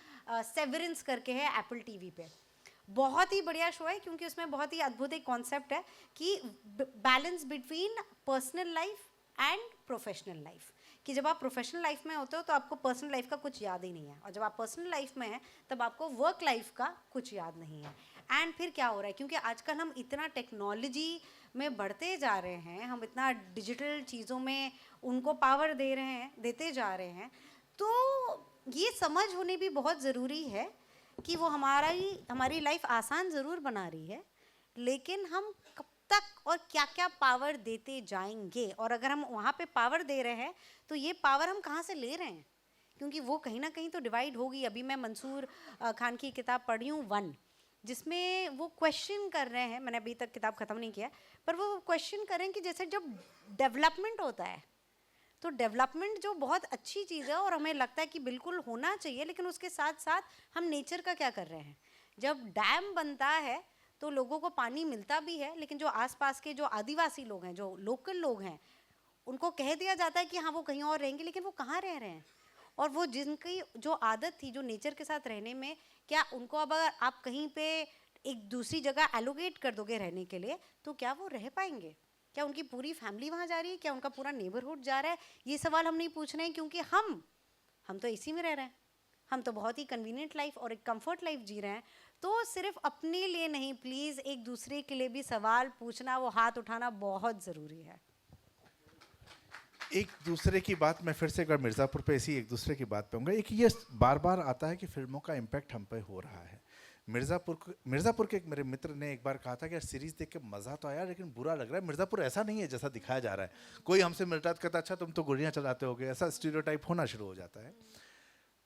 सेवरेंस करके है, एप्पल टीवी पे। बहुत ही बढ़िया शो है, क्योंकि उसमें बहुत ही अद्भुत एक कॉन्सेप्ट है कि balance between personal life and professional life. कि जब आप प्रोफेशनल लाइफ में होते हो तो आपको पर्सनल लाइफ का कुछ याद ही नहीं है, और जब आप पर्सनल लाइफ में हैं तब आपको वर्क लाइफ का कुछ याद नहीं है। एंड फिर क्या हो रहा है, क्योंकि आजकल हम इतना टेक्नोलॉजी में बढ़ते जा रहे हैं, हम इतना डिजिटल चीज़ों में उनको पावर दे रहे हैं, देते जा रहे हैं, तो ये समझ होनी भी बहुत ज़रूरी है कि वो हमारी लाइफ आसान ज़रूर बना रही है, लेकिन हम कब तक और क्या क्या पावर देते जाएंगे। और अगर हम वहाँ पे पावर दे रहे हैं तो ये पावर हम कहाँ से ले रहे हैं, क्योंकि वो कहीं ना कहीं तो डिवाइड होगी। अभी मैं मंसूर खान की किताब पढ़ी हूँ, वन, जिसमें वो क्वेश्चन कर रहे हैं, मैंने अभी तक किताब ख़त्म नहीं किया, पर वो क्वेश्चन करें कि जैसे जब डेवलपमेंट होता है, तो डेवलपमेंट जो बहुत अच्छी चीज़ है और हमें लगता है कि बिल्कुल होना चाहिए, लेकिन उसके साथ साथ हम नेचर का क्या कर रहे हैं। जब डैम बनता है तो लोगों को पानी मिलता भी है, लेकिन जो आसपास के जो आदिवासी लोग हैं, जो लोकल लोग हैं, उनको कह दिया जाता है कि हाँ वो कहीं और रहेंगे, लेकिन वो कहाँ रह रहे हैं। और वो जिनकी जो आदत थी जो नेचर के साथ रहने में, क्या उनको अब अगर आप कहीं पे एक दूसरी जगह एलोकेट कर दोगे रहने के लिए, तो क्या वो रह पाएंगे? क्या उनकी पूरी फैमिली वहाँ जा रही है? क्या उनका पूरा नेबरहुड जा रहा है? ये सवाल हम नहीं पूछ रहे हैं, क्योंकि हम तो इसी में रह रहे हैं, हम तो बहुत ही कन्वीनियंट लाइफ और एक कंफर्ट लाइफ जी रहे हैं। तो सिर्फ अपने लिए नहीं, प्लीज़ एक दूसरे के लिए भी सवाल पूछना, वो हाथ उठाना बहुत ज़रूरी है। एक दूसरे की बात, मैं फिर से एक बार मिर्ज़ापुर पे इसी एक दूसरे की बात पे आऊँगा। एक ये बार बार आता है कि फिल्मों का इम्पैक्ट हम पे हो रहा है। मिर्ज़ापुर के एक मेरे मित्र ने एक बार कहा था कि यार सीरीज़ देख के मज़ा तो आया लेकिन बुरा लग रहा है, मिर्ज़ापुर ऐसा नहीं है जैसा दिखाया जा रहा है। कोई हमसे मिलता है तो कहता अच्छा तुम तो गोलियाँ चलाते होगे, ऐसा स्टीरियोटाइप होना शुरू हो जाता है।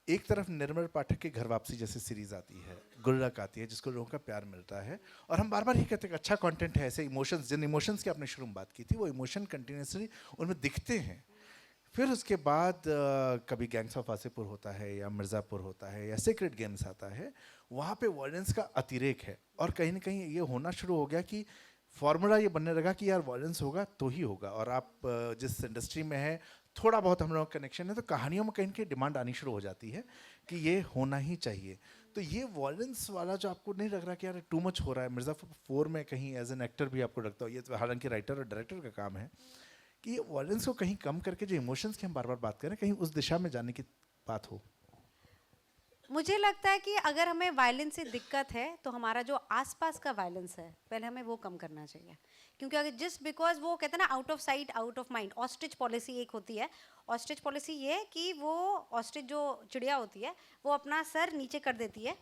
एक तरफ निर्मल पाठक की घर वापसी जैसी सीरीज आती है, गुल्लक आती है जिसको लोगों का प्यार मिलता है, और हम बार बार ये कहते हैं कि अच्छा कंटेंट है, ऐसे इमोशंस, जिन इमोशंस की आपने शुरू में बात की थी वो इमोशन कंटिन्यूसली उनमें दिखते हैं। फिर उसके बाद कभी गैंग्स ऑफ वासेपुर होता है या मिर्ज़ापुर होता है या सीक्रेट गेम्स आता है, वहाँ पे वायलेंस का अतिरेक है, और कहीं ना कहीं ये होना शुरू हो गया कि फॉर्मूला ये बनने लगा कि यार वायलेंस होगा तो ही होगा। और आप जिस इंडस्ट्री में है, थोड़ा बहुत हम लोग कनेक्शन है, तो कहानियों में कहीं की डिमांड आनी शुरू हो जाती है कि ये होना ही चाहिए। तो ये वायलेंस वाला जो आपको नहीं लग रहा कि यार टू मच हो रहा है, मिर्ज़ापुर में कहीं एज एन एक्टर भी आपको लगता हो, ये तो हालांकि राइटर और डायरेक्टर का काम है कि ये वायलेंस को कहीं कम करके जो इमोशंस की हम बार बार बात करें, कहीं उस दिशा में जाने की बात हो। मुझे लगता है कि अगर हमें वायलेंस से दिक्कत है तो हमारा जो आसपास का वायलेंस है पहले हमें वो कम करना चाहिए। क्योंकि अगर जस्ट बिकॉज वो कहते हैं ना, out of sight out of mind, ostrich policy एक होती है। ऑस्ट्रिच पॉलिसी ये है कि वो ऑस्ट्रिच जो चिड़िया होती है वो अपना सर नीचे कर देती है,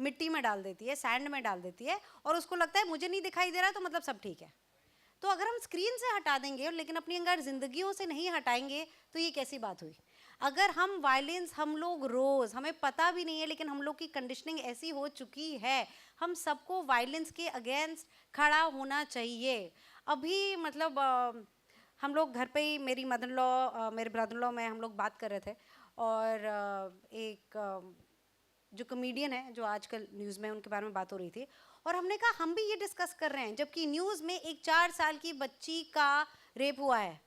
मिट्टी में डाल देती है, सैंड में डाल देती है, और उसको लगता है मुझे नहीं दिखाई दे रहा तो मतलब सब ठीक है। तो अगर हम स्क्रीन से हटा देंगे लेकिन अपनी अगर जिंदगियों से नहीं हटाएंगे तो ये कैसी बात हुई। अगर हम वायलेंस, हम लोग रोज़, हमें पता भी नहीं है लेकिन हम लोग की कंडीशनिंग ऐसी हो चुकी है, हम सबको वायलेंस के अगेंस्ट खड़ा होना चाहिए। अभी मतलब हम लोग घर पे ही, मेरी मदर लॉ, मेरे ब्रदर लॉ में हम लोग बात कर रहे थे, और एक जो कॉमेडियन है जो आजकल न्यूज़ में, उनके बारे में बात हो रही थी, और हमने कहा हम भी ये डिस्कस कर रहे हैं जबकि न्यूज़ में एक 4 साल की बच्ची का रेप हुआ है,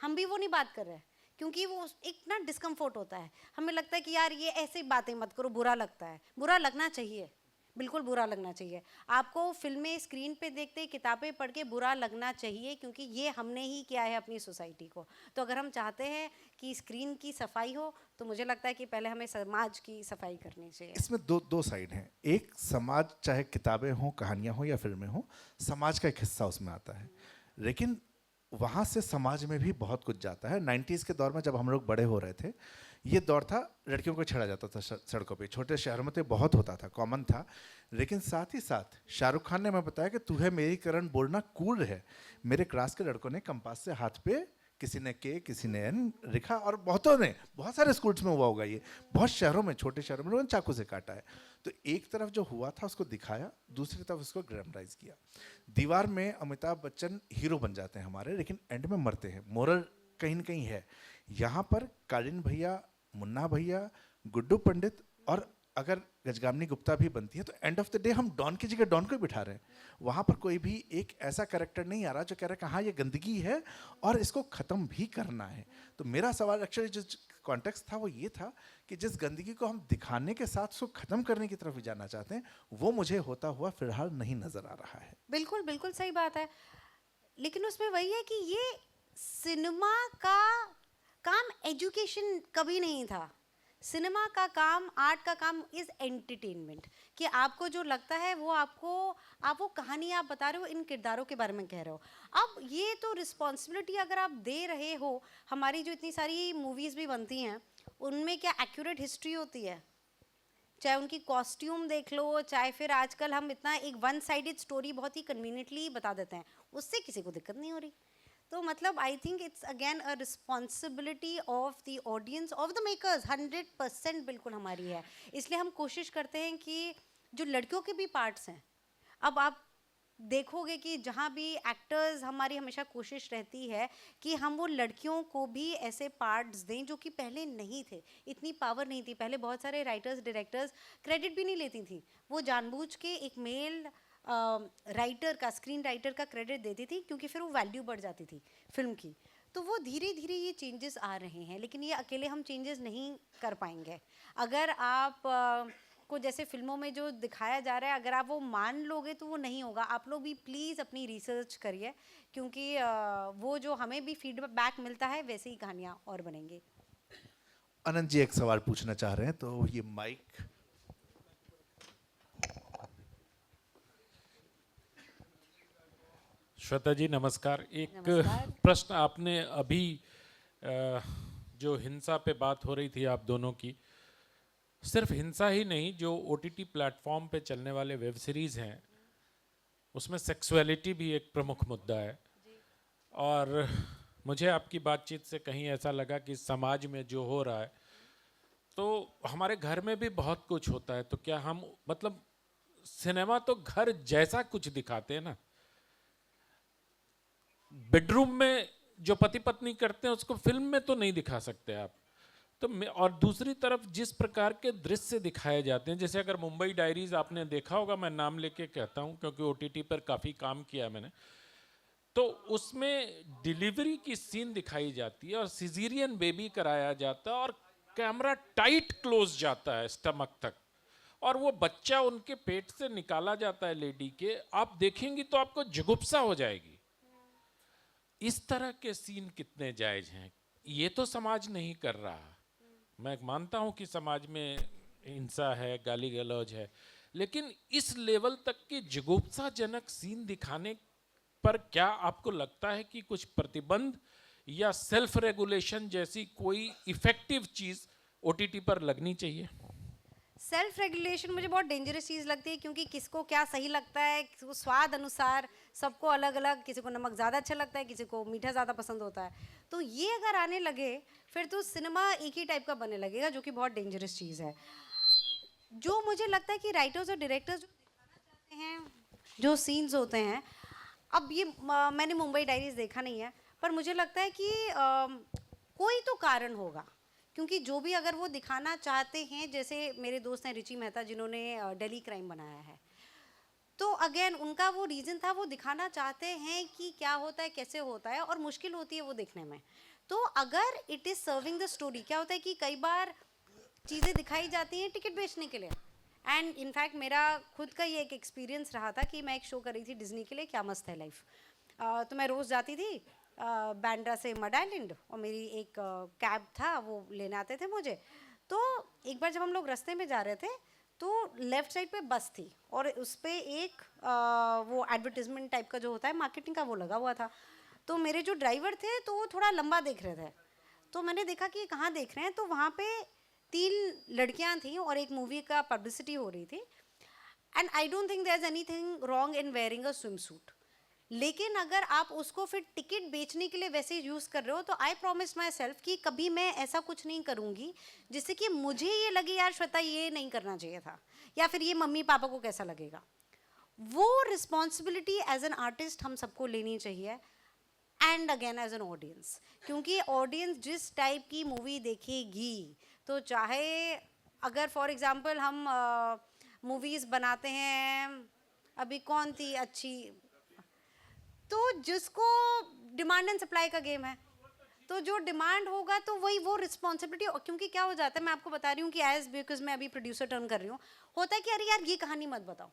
हम भी वो नहीं बात कर रहे हैं क्योंकि वो एक ना डिस्कम्फर्ट होता है। हमें लगता है कि यार ये ऐसी बातें मत करो, बुरा लगता है। बुरा लगना चाहिए, बिल्कुल बुरा लगना चाहिए। आपको फिल्में स्क्रीन पे देखते, किताबें पढ़ के बुरा लगना चाहिए, क्योंकि ये हमने ही किया है अपनी सोसाइटी को। तो अगर हम चाहते हैं कि स्क्रीन की सफाई हो तो मुझे लगता है कि पहले हमें समाज की सफाई करनी चाहिए। इसमें दो साइड हैं। एक, समाज, चाहे किताबें हों, कहानियाँ हों या फिल्में हों, समाज का एक हिस्सा उसमें आता है, लेकिन वहाँ से समाज में भी बहुत कुछ जाता है। 90s के दौर में जब हम लोग बड़े हो रहे थे, ये दौर था लड़कियों को छेड़ा जाता था सड़कों पे, छोटे शहरों में तो बहुत होता था, कॉमन था। लेकिन साथ ही साथ शाहरुख खान ने हमें बताया कि तू है मेरी करण बोलना कूल है। मेरे क्लास के लड़कों ने कंपास से हाथ पे, किसी ने के, किसी ने एन लिखा, और बहुतों ने, बहुत सारे स्कूल्स में हुआ होगा ये, बहुत शहरों में, छोटे शहरों में लोगों ने चाकू से काटा है। तो एक तरफ जो हुआ था उसको दिखाया, दूसरी तरफ उसको ग्लैमराइज किया। दीवार में अमिताभ बच्चन हीरो बन जाते हैं हमारे, लेकिन एंड में मरते हैं। मोरल कहीं न कहीं है। यहाँ पर कालीन भैया, मुन्ना भैया, गुड्डू पंडित, और अगर गजगामिनी गुप्ता भी बनती है तो एंड ऑफ द डे हम डॉन की जगह डॉन को ही बिठा रहे हैं। वहाँ पर कोई भी एक ऐसा कैरेक्टर नहीं आ रहा जो कह रहा है कि हाँ ये गंदगी है और इसको ख़त्म भी करना है। तो मेरा सवाल एक्चुअली जो कॉन्टेक्स्ट था वो ये था कि जिस गंदगी को हम दिखाने के साथ उसको ख़त्म करने की तरफ भी जाना चाहते हैं, वो मुझे होता हुआ फिलहाल नहीं नज़र आ रहा है। बिल्कुल बिल्कुल सही बात है, लेकिन उसमें वही है कि ये सिनेमा का काम एजुकेशन कभी नहीं था। सिनेमा का काम, आर्ट का काम इज़ एंटरटेनमेंट, कि आपको जो लगता है वो आपको, आप वो कहानी आप बता रहे हो, इन किरदारों के बारे में कह रहे हो। अब ये तो रिस्पॉन्सिबिलिटी अगर आप दे रहे हो, हमारी जो इतनी सारी मूवीज़ भी बनती हैं उनमें क्या एक्यूरेट हिस्ट्री होती है? चाहे उनकी कॉस्ट्यूम देख लो, चाहे फिर आजकल हम इतना एक वन साइडेड स्टोरी बहुत ही कन्वीनियंटली बता देते हैं, उससे किसी को दिक्कत नहीं हो रही। तो मतलब I think it's again a responsibility of the audience, of the makers, 100% बिल्कुल हमारी है। इसलिए हम कोशिश करते हैं कि जो लड़कियों के भी पार्ट्स हैं, अब आप देखोगे कि जहाँ भी एक्टर्स, हमारी हमेशा कोशिश रहती है कि हम वो लड़कियों को भी ऐसे पार्ट्स दें जो कि पहले नहीं थे, इतनी पावर नहीं थी। पहले बहुत सारे राइटर्स, डायरेक्टर्स क्रेडिट भी नहीं लेती थी, वो जानबूझ के एक मेल राइटर का, स्क्रीन राइटर का क्रेडिट देती थी क्योंकि फिर वो वैल्यू बढ़ जाती थी फिल्म की। तो वो धीरे धीरे ये चेंजेस आ रहे हैं, लेकिन ये अकेले हम चेंजेस नहीं कर पाएंगे। अगर आप को जैसे फिल्मों में जो दिखाया जा रहा है, अगर आप वो मान लोगे तो वो नहीं होगा। आप लोग भी प्लीज़ अपनी रिसर्च करिए, क्योंकि वो जो हमें भी फीडबैक मिलता है वैसे ही कहानियाँ और बनेंगी। अनंत जी एक सवाल पूछना चाह रहे हैं, तो ये माइक। श्वेता जी नमस्कार। एक नमस्कार। प्रश्न आपने अभी जो हिंसा पे बात हो रही थी आप दोनों की, सिर्फ हिंसा ही नहीं, जो ओटीटी प्लेटफॉर्म पे चलने वाले वेब सीरीज हैं उसमें सेक्सुअलिटी भी एक प्रमुख मुद्दा है। और मुझे आपकी बातचीत से कहीं ऐसा लगा कि समाज में जो हो रहा है, तो हमारे घर में भी बहुत कुछ होता है, तो क्या हम मतलब सिनेमा तो घर जैसा कुछ दिखाते हैं ना, बेडरूम में जो पति पत्नी करते हैं उसको फिल्म में तो नहीं दिखा सकते आप। तो और दूसरी तरफ जिस प्रकार के दृश्य दिखाए जाते हैं, जैसे अगर मुंबई डायरीज आपने देखा होगा, मैं नाम लेके कहता हूँ क्योंकि ओटीटी पर काफ़ी काम किया है मैंने, तो उसमें डिलीवरी की सीन दिखाई जाती है और सिजेरियन बेबी कराया जाता है और कैमरा टाइट क्लोज जाता है स्टमक तक, और वो बच्चा उनके पेट से निकाला जाता है लेडी के। आप देखेंगी तो आपको जुगुप्सा हो जाएगी। इस तरह के सीन कितने जायज हैं? ये तो समाज नहीं कर रहा। मैं मानता हूं कि समाज में हिंसा है, गाली गलौज है, लेकिन इस लेवल तक की जुगुप्साजनक सीन दिखाने पर क्या आपको लगता है कि कुछ प्रतिबंध या सेल्फ रेगुलेशन जैसी कोई इफेक्टिव चीज ओटीटी पर लगनी चाहिए? सेल्फ रेगुलेशन मुझे बहुत डेंजरस चीज़ लगती है, क्योंकि किसको क्या सही लगता है, किसको स्वाद अनुसार, सबको अलग अलग, किसी को नमक ज़्यादा अच्छा लगता है, किसी को मीठा ज़्यादा पसंद होता है। तो ये अगर आने लगे फिर तो सिनेमा एक ही टाइप का बनने लगेगा, जो कि बहुत डेंजरस चीज़ है। जो मुझे लगता है कि राइटर्स और डायरेक्टर्स जो दिखाना चाहते हैं, जो सीन्स होते हैं, अब ये मैंने मुंबई डायरीज देखा नहीं है, पर मुझे लगता है कि कोई तो कारण होगा, क्योंकि जो भी अगर वो दिखाना चाहते हैं, जैसे मेरे दोस्त हैं रिची मेहता जिन्होंने दिल्ली क्राइम बनाया है, तो अगेन उनका वो रीज़न था, वो दिखाना चाहते हैं कि क्या होता है, कैसे होता है, और मुश्किल होती है वो देखने में। तो अगर it is serving the story, क्या होता है कि कई बार चीज़ें दिखाई जाती हैं टिकट बेचने के लिए। एंड इनफैक्ट मेरा खुद का ये एक एक्सपीरियंस रहा था कि मैं एक शो कर रही थी डिज्नी के लिए, क्या मस्त है लाइफ। तो मैं रोज़ जाती थी बैंड्रा से मड आइलैंड, और मेरी एक कैब था, वो लेने आते थे मुझे। तो एक बार जब हम लोग रास्ते में जा रहे थे, तो लेफ़्ट साइड पे बस थी, और उस पर एक वो एडवर्टीजमेंट टाइप का जो होता है मार्केटिंग का, वो लगा हुआ था। तो मेरे जो ड्राइवर थे तो वो थोड़ा लंबा देख रहे थे, तो मैंने देखा कि कहाँ देख रहे हैं, तो वहाँ पे 3 लड़कियाँ थीं और एक मूवी का पब्लिसिटी हो रही थी। And I don't think there is anything wrong in wearing a swimsuit, लेकिन अगर आप उसको फिर टिकट बेचने के लिए वैसे यूज़ कर रहे हो, तो आई प्रॉमिस माई सेल्फ कि कभी मैं ऐसा कुछ नहीं करूँगी जिससे कि मुझे ये लगे यार श्वेता ये नहीं करना चाहिए था, या फिर ये मम्मी पापा को कैसा लगेगा। वो रिस्पॉन्सिबिलिटी एज एन आर्टिस्ट हम सबको लेनी चाहिए, and again as an audience, क्योंकि ऑडियंस जिस टाइप की मूवी देखेगी, तो चाहे अगर फॉर एग्जांपल हम मूवीज़ बनाते हैं, अभी कौन थी अच्छी, तो जिसको डिमांड एंड सप्लाई का गेम है, तो जो डिमांड होगा तो वही वो रिस्पॉन्सिबिलिटी। क्योंकि क्या हो जाता है, मैं आपको बता रही हूँ कि एज बिकॉज मैं अभी प्रोड्यूसर टर्न कर रही हूँ, होता है कि अरे यार ये कहानी मत बताओ,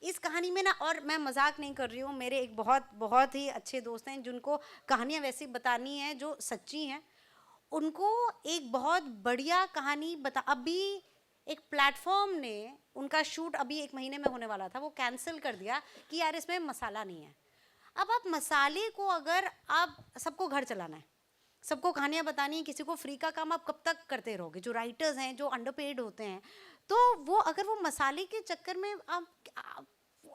इस कहानी में ना, और मैं मजाक नहीं कर रही हूँ, मेरे एक बहुत बहुत ही अच्छे दोस्त हैं जिनको कहानियाँ वैसी बतानी हैं जो सच्ची हैं, उनको एक बहुत बढ़िया कहानी बता, अभी एक प्लेटफॉर्म ने उनका शूट अभी 1 महीने में होने वाला था, वो कैंसिल कर दिया कि यार इसमें मसाला नहीं है। अब आप मसाले को, अगर आप सबको घर चलाना है, सबको कहानियाँ बतानी है, किसी को फ्री का काम आप कब तक करते रहोगे, जो राइटर्स हैं जो अंडरपेड होते हैं, तो वो अगर वो मसाले के चक्कर में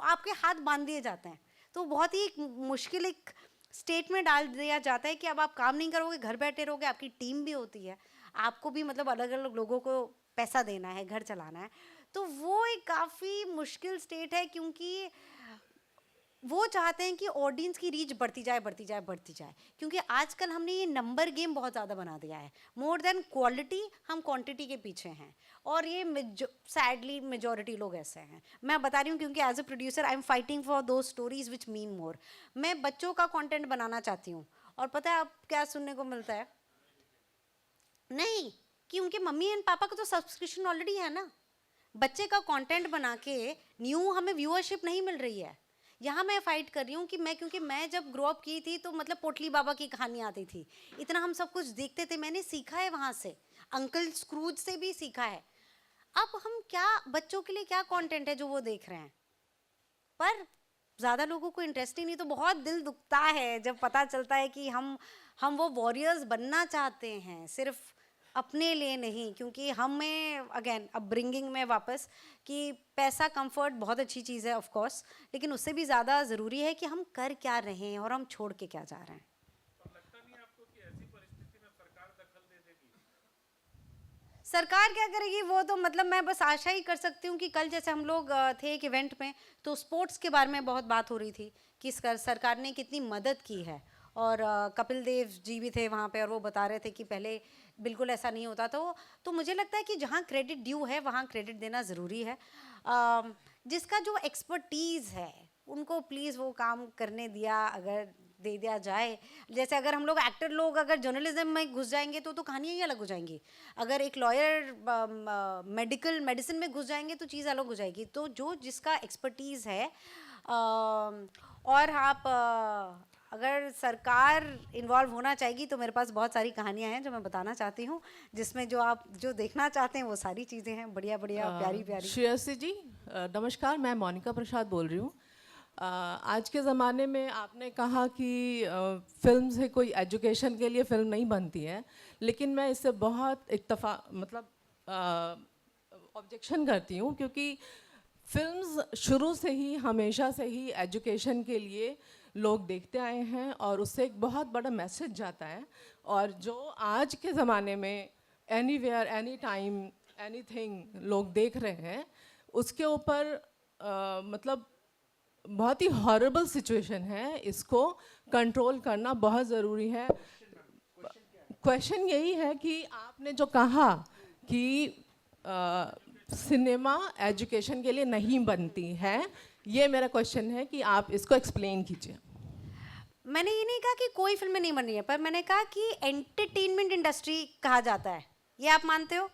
आपके हाथ बांध दिए जाते हैं, तो बहुत ही मुश्किल एक स्टेट में डाल दिया जाता है कि अब आप काम नहीं करोगे, घर बैठे रहोगे, आपकी टीम भी होती है, आपको भी मतलब अलग अलग लोगों को पैसा देना है, घर चलाना है, तो वो एक काफ़ी मुश्किल स्टेट है, क्योंकि वो चाहते हैं कि ऑडियंस की रीच बढ़ती जाए बढ़ती जाए बढ़ती जाए, क्योंकि आजकल हमने ये नंबर गेम बहुत ज़्यादा बना दिया है, मोर देन क्वालिटी हम क्वांटिटी के पीछे हैं, और ये सैडली मेजॉरिटी लोग ऐसे हैं। मैं बता रही हूँ क्योंकि as a producer I am fighting for those stories which mean more. मैं बच्चों का कंटेंट बनाना चाहती हूँ, और पता है अब क्या सुनने को मिलता है, नहीं, कि उनके मम्मी एंड पापा का तो सब्सक्रिप्शन ऑलरेडी है ना, बच्चे का कंटेंट बना के न्यू हमें व्यूअरशिप नहीं मिल रही है। यहाँ मैं फाइट कर रही हूँ कि क्योंकि मैं जब ग्रो अप की थी तो मतलब पोटली बाबा की कहानी आती थी, इतना हम सब कुछ देखते थे, मैंने सीखा है वहाँ से। अंकल स्क्रूज से भी सीखा है। अब हम क्या, बच्चों के लिए क्या कंटेंट है जो वो देख रहे हैं, पर ज़्यादा लोगों को इंटरेस्ट ही नहीं। तो बहुत दिल दुखता है जब पता चलता है कि हम वो वॉरियर्स बनना चाहते हैं, सिर्फ अपने लिए नहीं, क्योंकि हमें अगेन अपब्रिंगिंग में वापस कि पैसा कंफर्ट बहुत अच्छी चीज़ है ऑफ कोर्स, लेकिन उससे भी ज़्यादा ज़रूरी है कि हम कर क्या रहे हैं और हम छोड़ के क्या जा रहे हैं। सरकार क्या करेगी वो तो मतलब मैं बस आशा ही कर सकती हूँ कि कल जैसे हम लोग थे एक इवेंट में, तो स्पोर्ट्स के बारे में बहुत बात हो रही थी कि सरकार ने कितनी मदद की है, और कपिल देव जी भी थे वहाँ पे और वो बता रहे थे कि पहले बिल्कुल ऐसा नहीं होता। तो मुझे लगता है कि जहाँ क्रेडिट ड्यू है वहाँ क्रेडिट देना ज़रूरी है। जिसका जो एक्सपर्टीज़ है उनको प्लीज़ वो काम करने दिया अगर दे दिया जाए। जैसे अगर हम लोग एक्टर लोग अगर जर्नलिज्म में घुस जाएंगे तो कहानियाँ ही अलग हो जाएंगी। अगर एक लॉयर मेडिसिन में घुस जाएंगे तो चीज़ अलग हो जाएगी। तो जो जिसका एक्सपर्टीज़ है, और आप अगर सरकार इन्वॉल्व होना चाहेगी तो मेरे पास बहुत सारी कहानियाँ हैं जो मैं बताना चाहती हूँ, जिसमें जो आप जो देखना चाहते हैं वो सारी चीज़ें हैं, बढ़िया बढ़िया प्यारी प्यारी। श्रेयसी जी नमस्कार, मैं मोनिका प्रसाद बोल रही हूँ। आज के ज़माने में आपने कहा कि फिल्म से कोई एजुकेशन के लिए फ़िल्म नहीं बनती है, लेकिन मैं इससे बहुत ऑब्जेक्शन करती हूँ, क्योंकि फिल्म्स शुरू से ही हमेशा से ही एजुकेशन के लिए लोग देखते आए हैं और उससे एक बहुत बड़ा मैसेज जाता है। और जो आज के ज़माने में एनीवेयर एनी टाइम एनीथिंग लोग देख रहे हैं, उसके ऊपर मतलब बहुत ही हॉरिबल सिचुएशन है, इसको कंट्रोल करना बहुत ज़रूरी है। क्वेश्चन यही है कि आपने जो कहा कि सिनेमा एजुकेशन के लिए नहीं बनती है, ये मेरा क्वेश्चन है कि आप इसको एक्सप्लेन कीजिए। मैंने ये नहीं कहा कि कोई फिल्में नहीं बन रही है, पर मैंने कहा कि एंटरटेनमेंट इंडस्ट्री कहा जाता है, ये आप मानते हो?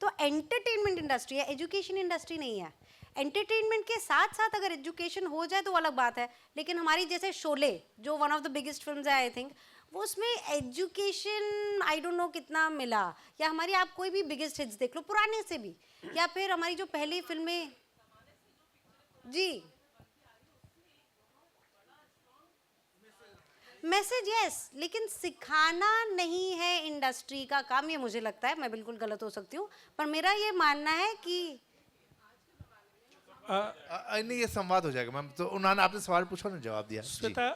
तो एंटरटेनमेंट इंडस्ट्री है, एजुकेशन इंडस्ट्री नहीं है। एंटरटेनमेंट के साथ साथ अगर एजुकेशन हो जाए तो अलग बात है, लेकिन हमारी जैसे शोले जो one of the biggest films है आई थिंक, वो उसमें एजुकेशन आई डोंट नो कितना मिला। या हमारी आप कोई भी बिगेस्ट हिट्स देख लो पुराने से भी, या फिर हमारी जो पहली फिल्में जी मैसेज यस, लेकिन सिखाना नहीं है इंडस्ट्री का काम, ये मुझे लगता है। मैं बिल्कुल गलत हो सकती हूँ, पर मेरा ये मानना है कि नहीं, ये संवाद हो जाएगा मैम। तो उन्होंने आपने सवाल पूछा ना, जवाब दिया। श्वेता,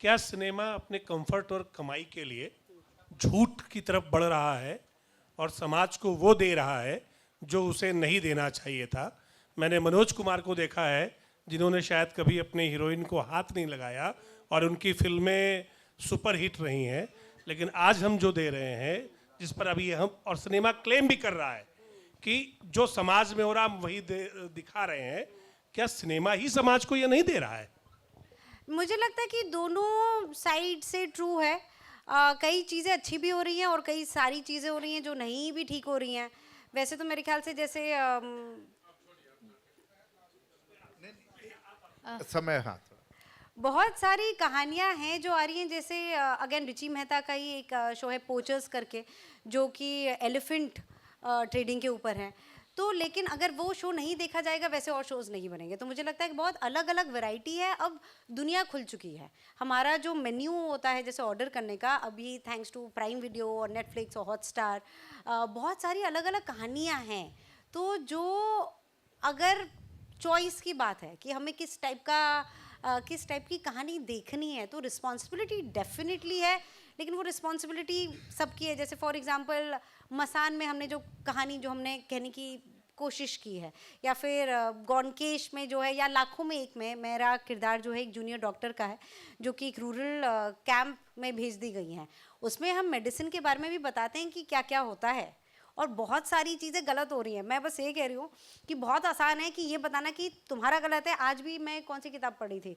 क्या सिनेमा अपने कंफर्ट और कमाई के लिए झूठ की तरफ बढ़ रहा है और समाज को वो दे रहा है जो उसे नहीं देना चाहिए था? मैंने मनोज कुमार को देखा है जिन्होंने शायद कभी अपने हीरोइन को हाथ नहीं लगाया और उनकी फिल्में सुपर हिट रही हैं, लेकिन आज हम जो दे रहे हैं, जिस पर अभी हम और सिनेमा क्लेम भी कर रहा है कि जो समाज में हो रहा हम वही दिखा रहे हैं, क्या सिनेमा ही समाज को ये नहीं दे रहा है? मुझे लगता है कि दोनों साइड से ट्रू है। कई चीज़ें अच्छी भी हो रही हैं और कई सारी चीज़ें हो रही हैं जो नहीं भी ठीक हो रही हैं। वैसे तो मेरे ख्याल से जैसे समय, हाँ, बहुत सारी कहानियां हैं जो आ रही हैं, जैसे अगेन रुचि मेहता का ही एक शो है पोचर्स करके, जो कि एलिफेंट ट्रेडिंग के ऊपर है। तो लेकिन अगर वो शो नहीं देखा जाएगा, वैसे और शोज़ नहीं बनेंगे। तो मुझे लगता है कि बहुत अलग अलग वैरायटी है। अब दुनिया खुल चुकी है, हमारा जो मेन्यू होता है जैसे ऑर्डर करने का, अभी थैंक्स टू प्राइम वीडियो और नेटफ्लिक्स और हॉटस्टार बहुत सारी अलग अलग कहानियाँ हैं। तो जो अगर चॉइस की बात है कि हमें किस टाइप की कहानी देखनी है, तो रिस्पॉन्सिबिलिटी डेफिनेटली है, लेकिन वो रिस्पॉन्सिबिलिटी सबकी है। जैसे फॉर एग्जांपल मसान में हमने जो कहानी जो हमने कहने की कोशिश की है, या फिर गौनकेश में जो है, या लाखों में एक में मेरा किरदार जो है एक जूनियर डॉक्टर का है जो कि एक रूरल कैंप में भेज दी गई हैं। उसमें हम मेडिसिन के बारे में भी बताते हैं कि क्या क्या होता है, और बहुत सारी चीज़ें गलत हो रही हैं। मैं बस ये कह रही हूँ कि बहुत आसान है कि ये बताना कि तुम्हारा गलत है। आज भी मैं कौन सी किताब पढ़ी थी,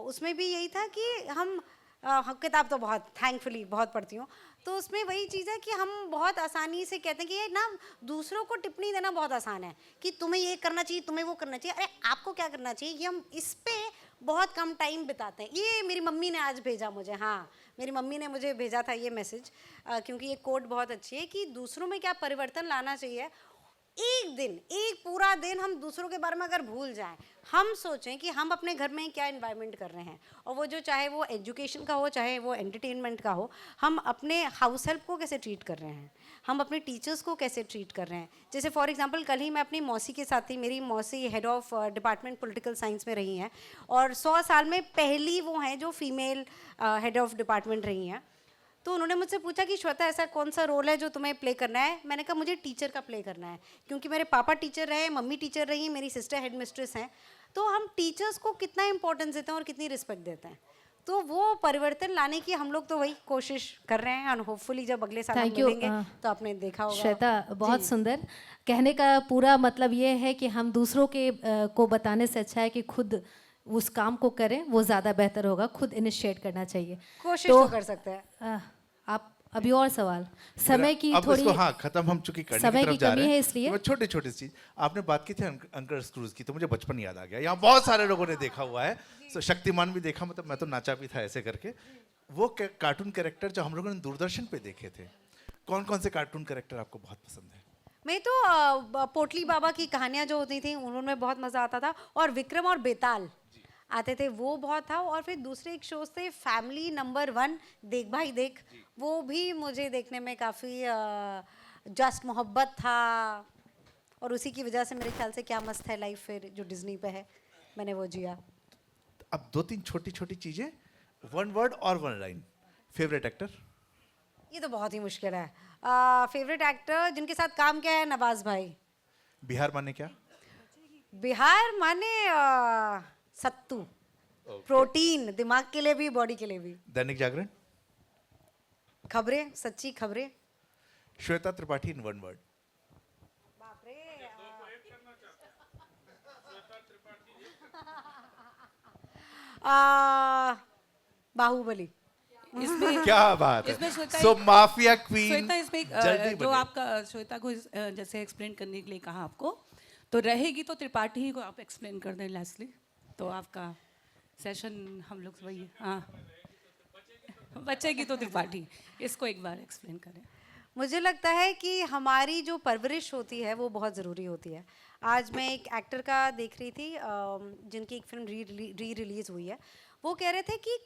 उसमें भी यही था कि हम किताब तो बहुत थैंकफुली बहुत पढ़ती हूँ, तो उसमें वही चीज़ है कि हम बहुत आसानी से कहते हैं कि ये ना दूसरों को टिप्पणी देना बहुत आसान है कि तुम्हें ये करना चाहिए, तुम्हें वो करना चाहिए। अरे आपको क्या करना चाहिए, ये हम इस पे बहुत कम टाइम बिताते हैं। ये मेरी मम्मी ने आज भेजा मुझे, हाँ मेरी मम्मी ने मुझे भेजा था ये मैसेज, क्योंकि ये कोट बहुत अच्छी है कि दूसरों में क्या परिवर्तन लाना चाहिए। एक दिन, एक पूरा दिन हम दूसरों के बारे में अगर भूल जाएं, हम सोचें कि हम अपने घर में क्या इन्वायरमेंट कर रहे हैं, और वो जो चाहे वो एजुकेशन का हो, चाहे वो एंटरटेनमेंट का हो, हम अपने हाउस हेल्प को कैसे ट्रीट कर रहे हैं, हम अपने टीचर्स को कैसे ट्रीट कर रहे हैं। जैसे फॉर एग्जांपल कल ही मैं अपनी मौसी के साथ थी, मेरी मौसी head of department political science में रही हैं, और 100 साल में पहली वो हैं जो फीमेल हेड ऑफ डिपार्टमेंट रही हैं। तो उन्होंने मुझसे पूछा कि श्वेता ऐसा कौन सा रोल है जो तुम्हें प्ले करना है। मैंने कहा मुझे टीचर का प्ले करना है, क्योंकि मेरे पापा टीचर रहे, मम्मी टीचर रही, मेरी सिस्टर हेड मिस्ट्रेस हैं। तो हम टीचर्स को कितना इंपॉर्टेंस देते हैं और कितनी रिस्पेक्ट देते हैं, तो वो परिवर्तन लाने की हम लोग तो वही कोशिश कर रहे हैं, और होपफुली जब अगले साल हम Thank you, मिलेंगे तो आपने देखा होगा। श्वेता, बहुत सुंदर। कहने का पूरा मतलब ये है कि हम दूसरों के को बताने से अच्छा है कि खुद उस काम को करें, वो ज़्यादा बेहतर होगा। खुद इनिशिएट करना चाहिए। कोशिश तो कर सकते हैं। आप अभी और सवाल, समय की अब थोड़ी इसको हाँ खत्म हम चूंकि करने समय की तरफ की जा कमी रहे है, हैं, इसलिए तो छोटी छोटी चीज आपने बात की थी अंकल स्क्रूज की, तो मुझे बचपन याद आ गया। यहाँ बहुत सारे लोगों ने देखा हुआ है, तो शक्तिमान भी देखा, मतलब मैं तो नाचा भी था ऐसे करके। वो कार्टून कैरेक्टर जो हम लोगों ने दूरदर्शन पे देखे थे, कौन कौन से कार्टून कैरेक्टर आपको बहुत पसंद है? मैं तो पोटली बाबा की कहानियाँ जो होती थी उनमें बहुत मज़ा आता था, और विक्रम और बेताल आते थे वो बहुत था। और फिर दूसरे एक शोज थे फैमिली नंबर 1, देख भाई देख, वो भी मुझे देखने में काफ़ी जस्ट मोहब्बत था, और उसी की वजह से मेरे ख्याल से क्या मस्त है लाइफ फिर जो डिज्नी पे है, मैंने वो जिया। अब 2-3 छोटी छोटी चीजें, 1 वर्ड और 1 लाइन। Favourite actor? ये तो बहुत ही मुश्किल है। फेवरेट एक्टर जिनके साथ काम किया है, नवाज भाई। बिहार माने क्या? बिहार माने सत्तू, प्रोटीन, दिमाग के लिए भी बॉडी के लिए भी। दैनिक जागरण? खबरें, सच्ची खबरें। श्वेता त्रिपाठी इन 1 वर्ड। बाहुबली। इसमें क्या बात इसमें है। श्वेता सो माफिया क्वीन श्वेता इसमें जल्दी जो बने। आपका श्वेता को जैसे एक्सप्लेन करने के लिए कहा आपको, तो रहेगी तो त्रिपाठी ही को आप एक्सप्लेन कर दें लास्टली, तो आपका सेशन हम लोग वही है। हाँ, बचेगी तो त्रिपाठी, इसको एक बार एक्सप्लेन करें। मुझे लगता है कि हमारी जो परवरिश होती है वो बहुत ज़रूरी होती है। आज मैं एक एक्टर का देख रही थी, जिनकी एक फिल्म री रिलीज़ हुई है। वो कह रहे थे कि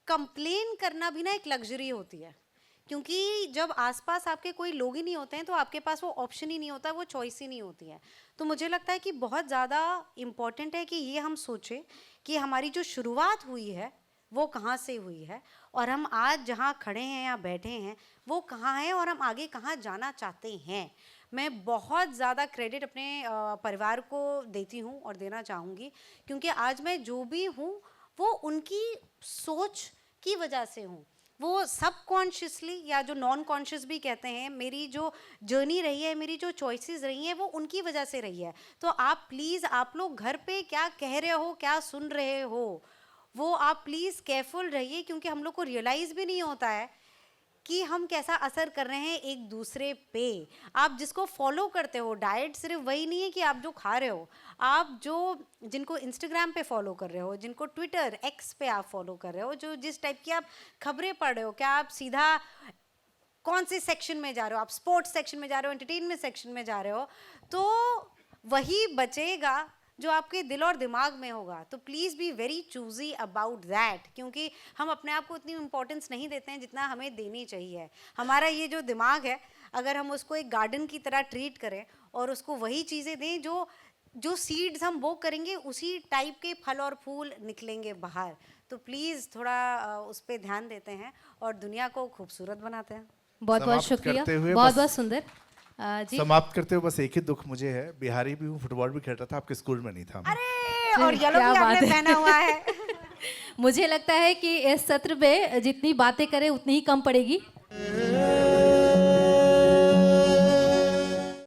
कंप्लेन करना भी ना एक लग्जरी होती है, क्योंकि जब आसपास आपके कोई लोग ही नहीं होते हैं तो आपके पास वो ऑप्शन ही नहीं होता, वो चॉइस ही नहीं होती है। तो मुझे लगता है कि बहुत ज़्यादा इम्पॉर्टेंट है कि ये हम सोचें कि हमारी जो शुरुआत हुई है वो कहाँ से हुई है, और हम आज जहाँ खड़े हैं या बैठे हैं वो कहाँ हैं, और हम आगे कहाँ जाना चाहते हैं। मैं बहुत ज़्यादा क्रेडिट अपने परिवार को देती हूँ और देना चाहूँगी, क्योंकि आज मैं जो भी हूँ वो उनकी सोच की वजह से हूँ। वो सबकॉन्शियसली या जो नॉन कॉन्शियस भी कहते हैं, मेरी जो जर्नी रही है, मेरी जो चॉइसेस रही हैं, वो उनकी वजह से रही है। तो आप प्लीज़, आप लोग घर पे क्या कह रहे हो, क्या सुन रहे हो, वो आप प्लीज़ केयरफुल रहिए, क्योंकि हम लोग को रियलाइज़ भी नहीं होता है कि हम कैसा असर कर रहे हैं एक दूसरे पे। आप जिसको फॉलो करते हो, डाइट सिर्फ वही नहीं है कि आप जो खा रहे हो, आप जो जिनको इंस्टाग्राम पे फॉलो कर रहे हो, जिनको ट्विटर एक्स पे आप फॉलो कर रहे हो, जो जिस टाइप की आप खबरें पढ़ रहे हो, क्या आप सीधा कौन से सेक्शन में जा रहे हो, आप स्पोर्ट्स सेक्शन में जा रहे हो, एंटरटेनमेंट सेक्शन में जा रहे हो, तो वही बचेगा जो आपके दिल और दिमाग में होगा। तो please be very choosy about that, क्योंकि हम अपने आप को इतनी इम्पोर्टेंस नहीं देते हैं जितना हमें देनी चाहिए। हमारा ये जो दिमाग है, अगर हम उसको एक गार्डन की तरह ट्रीट करें और उसको वही चीज़ें दें जो सीड्स हम बो करेंगे, उसी टाइप के फल और फूल निकलेंगे बाहर। तो प्लीज़ थोड़ा उस पर ध्यान देते हैं और दुनिया को खूबसूरत बनाते हैं। बहुत बहुत समाप्त शुक्रिया, करते हुए बहुत बस- बहुत सुंदर। जी, समाप्त करते हुए बस एक ही दुख मुझे है, बिहारी भी हूँ, फुटबॉल भी खेल रहा था, आपके स्कूल में नहीं था मैं। अरे, और येलो क्या भी बात आपने है। पहना हुआ है। मुझे लगता है कि इस सत्र में जितनी बातें करें उतनी ही कम पड़ेगी।